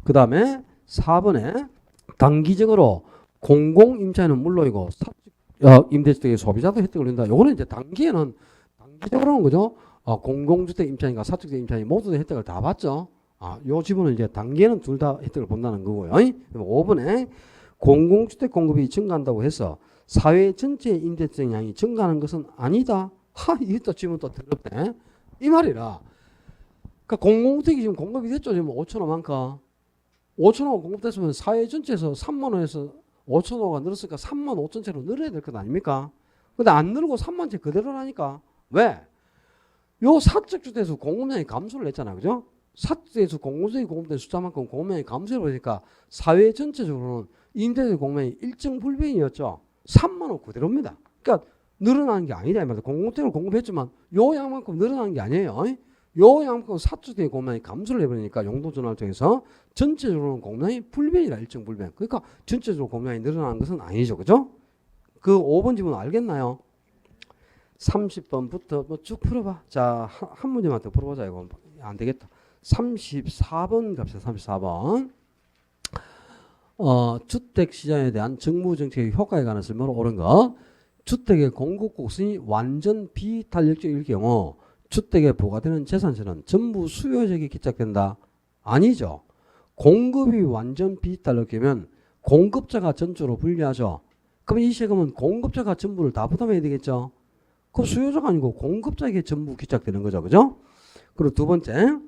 그 다음에 4번에 단기적으로 공공임차인은 물론이고 임대주택의 소비자도 혜택을 준다. 요거는 이제 단기에는 단기적으로는 그죠? 공공주택 임차인과 사적주택 임차인 모두 다 혜택을 다 받죠. 요 지분은 이제 단기에는 둘 다 혜택을 본다는 거고요. 5번에 공공주택 공급이 증가한다고 해서 사회 전체의 임대주택 양이 증가하는 것은 아니다. 이것도 지금 또 더럽네. 이 말이라. 그러니까 공공주택이 지금 공급이 됐죠. 지금 5천호만큼. 5천호가 공급됐으면 사회 전체에서 3만 원에서 5천호가 늘었으니까 3만 5천 채로 늘어야 될 것 아닙니까? 근데 안 늘고 3만 채 그대로라니까. 왜? 요 사적 주택에서 공급량이 감소를 했잖아. 그죠? 사주택에서 공공주택이 공급된 숫자만큼 공급량이 감소해 버리니까 사회 전체적으로는 임대주택 공급량이 일정 불변이었죠. 3만 원 그대로입니다. 그러니까 늘어나는 게 아니다 이 말이야. 공공주택을 공급했지만 요 양만큼 늘어나는 게 아니에요. 요 양만큼 사주택의 공급량이 감소를 해버리니까 용도 전환을 통해서 전체적으로는 공급량이 불변이라 일정 불변. 그러니까 전체적으로 공급량이 늘어나는 것은 아니죠. 그죠? 그 5번 지문 알겠나요? 30번부터 뭐 쭉 풀어봐. 자, 한 문제만 더 풀어보자. 이거 안 되겠다. 34번 갑시다. 34번. 주택시장에 대한 정부정책의 효과에 관한 설명으로 옳은 것. 주택의 공급 곡선이 완전 비탄력적일 경우 주택에 부과되는 재산세는 전부 수요적이 기착된다. 아니죠. 공급이 완전 비탄력이면 공급자가 전주로 불리하죠. 그럼 이 세금은 공급자가 전부를 다 부담해야 되겠죠. 그럼 수요자가 아니고 공급자에게 전부 기착되는 거죠. 그죠? 그리고 두 번째,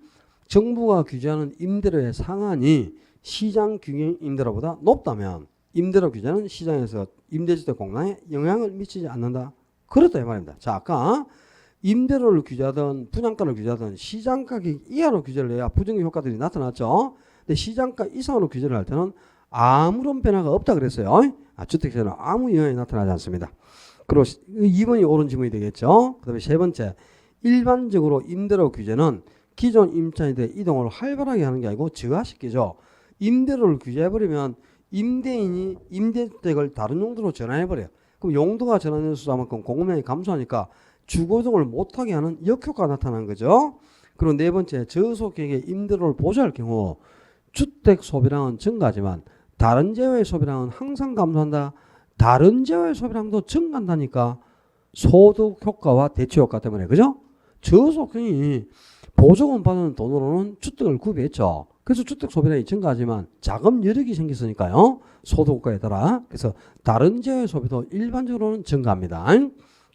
정부가 규제하는 임대료의 상한이 시장 규정 임대료보다 높다면 임대료 규제는 시장에서 임대주택 공급량에 영향을 미치지 않는다. 그렇다 이 말입니다. 자, 아까 임대료를 규제하든 분양가를 규제하든 시장가격 이하로 규제를 해야 부정적 효과들이 나타났죠. 근데 시장가 이상으로 규제를 할 때는 아무런 변화가 없다 그랬어요. 주택시장은 아무 영향이 나타나지 않습니다. 그리고 2번이 옳은 지문이 되겠죠. 그 다음에 세 번째, 일반적으로 임대료 규제는 기존 임차인들의 이동을 활발하게 하는 게 아니고 저하시키죠. 임대료를 규제해버리면 임대인이 임대주택을 다른 용도로 전환해버려요. 그럼 용도가 전환된 수만큼 공급량이 감소하니까 주거이동을 못하게 하는 역효과가 나타나는 거죠. 그리고 네 번째, 저소득의 임대료를 보조할 경우 주택 소비량은 증가하지만 다른 재화의 소비량은 항상 감소한다. 다른 재화의 소비량도 증가한다니까. 소득 효과와 대체 효과 때문에. 그죠? 저소득이 보조금 받는 돈으로는 주택을 구입했죠. 그래서 주택 소비량이 증가하지만 자금 여력이 생겼으니까요. 소득 효과에 따라. 그래서 다른 재화의 소비도 일반적으로는 증가합니다.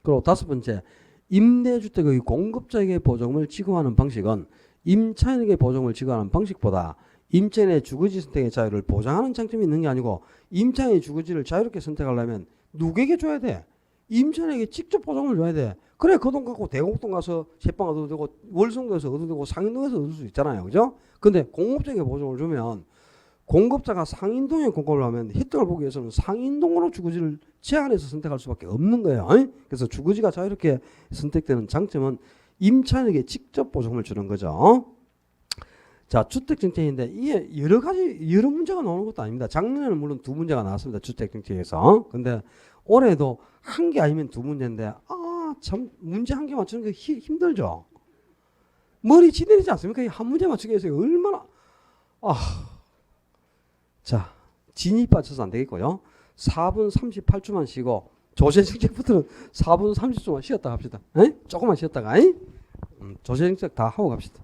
그리고 다섯 번째, 임대주택의 공급자에게 보조금을 지급하는 방식은 임차인에게 보조금을 지급하는 방식보다 임차인의 주거지 선택의 자유를 보장하는 장점이 있는 게 아니고 임차인의 주거지를 자유롭게 선택하려면 누구에게 줘야 돼? 임차인에게 직접 보조금을 줘야 돼. 그래 그 돈 갖고 대곡동 가서 새빵 얻어도 되고 월성동에서 얻어도 되고 상인동에서 얻을 수 있잖아요. 그죠? 근데 공급자에게 보조금을 주면 공급자가 상인동에 공급을 하면 혜택을 보기 위해서는 상인동으로 주거지를 제한해서 선택할 수밖에 없는 거예요. 그래서 주거지가 자유롭게 선택되는 장점은 임차인에게 직접 보조금을 주는 거죠. 자, 주택정책인데 이게 여러 문제가 나오는 것도 아닙니다. 작년에는 물론 두 문제가 나왔습니다. 주택정책에서. 근데 올해도 한 개 아니면 두 문제인데 참 문제 한 개 맞추는 게 힘들죠. 머리 지내리지 않습니까? 한 문제 맞추기 위해서 얼마나 자, 진입 빠져서 안 되겠고요. 4분 38초만 쉬고 조세정책부터는 4분 30초만 쉬었다 갑시다. 조금만 쉬었다가 조세정책 다 하고 갑시다.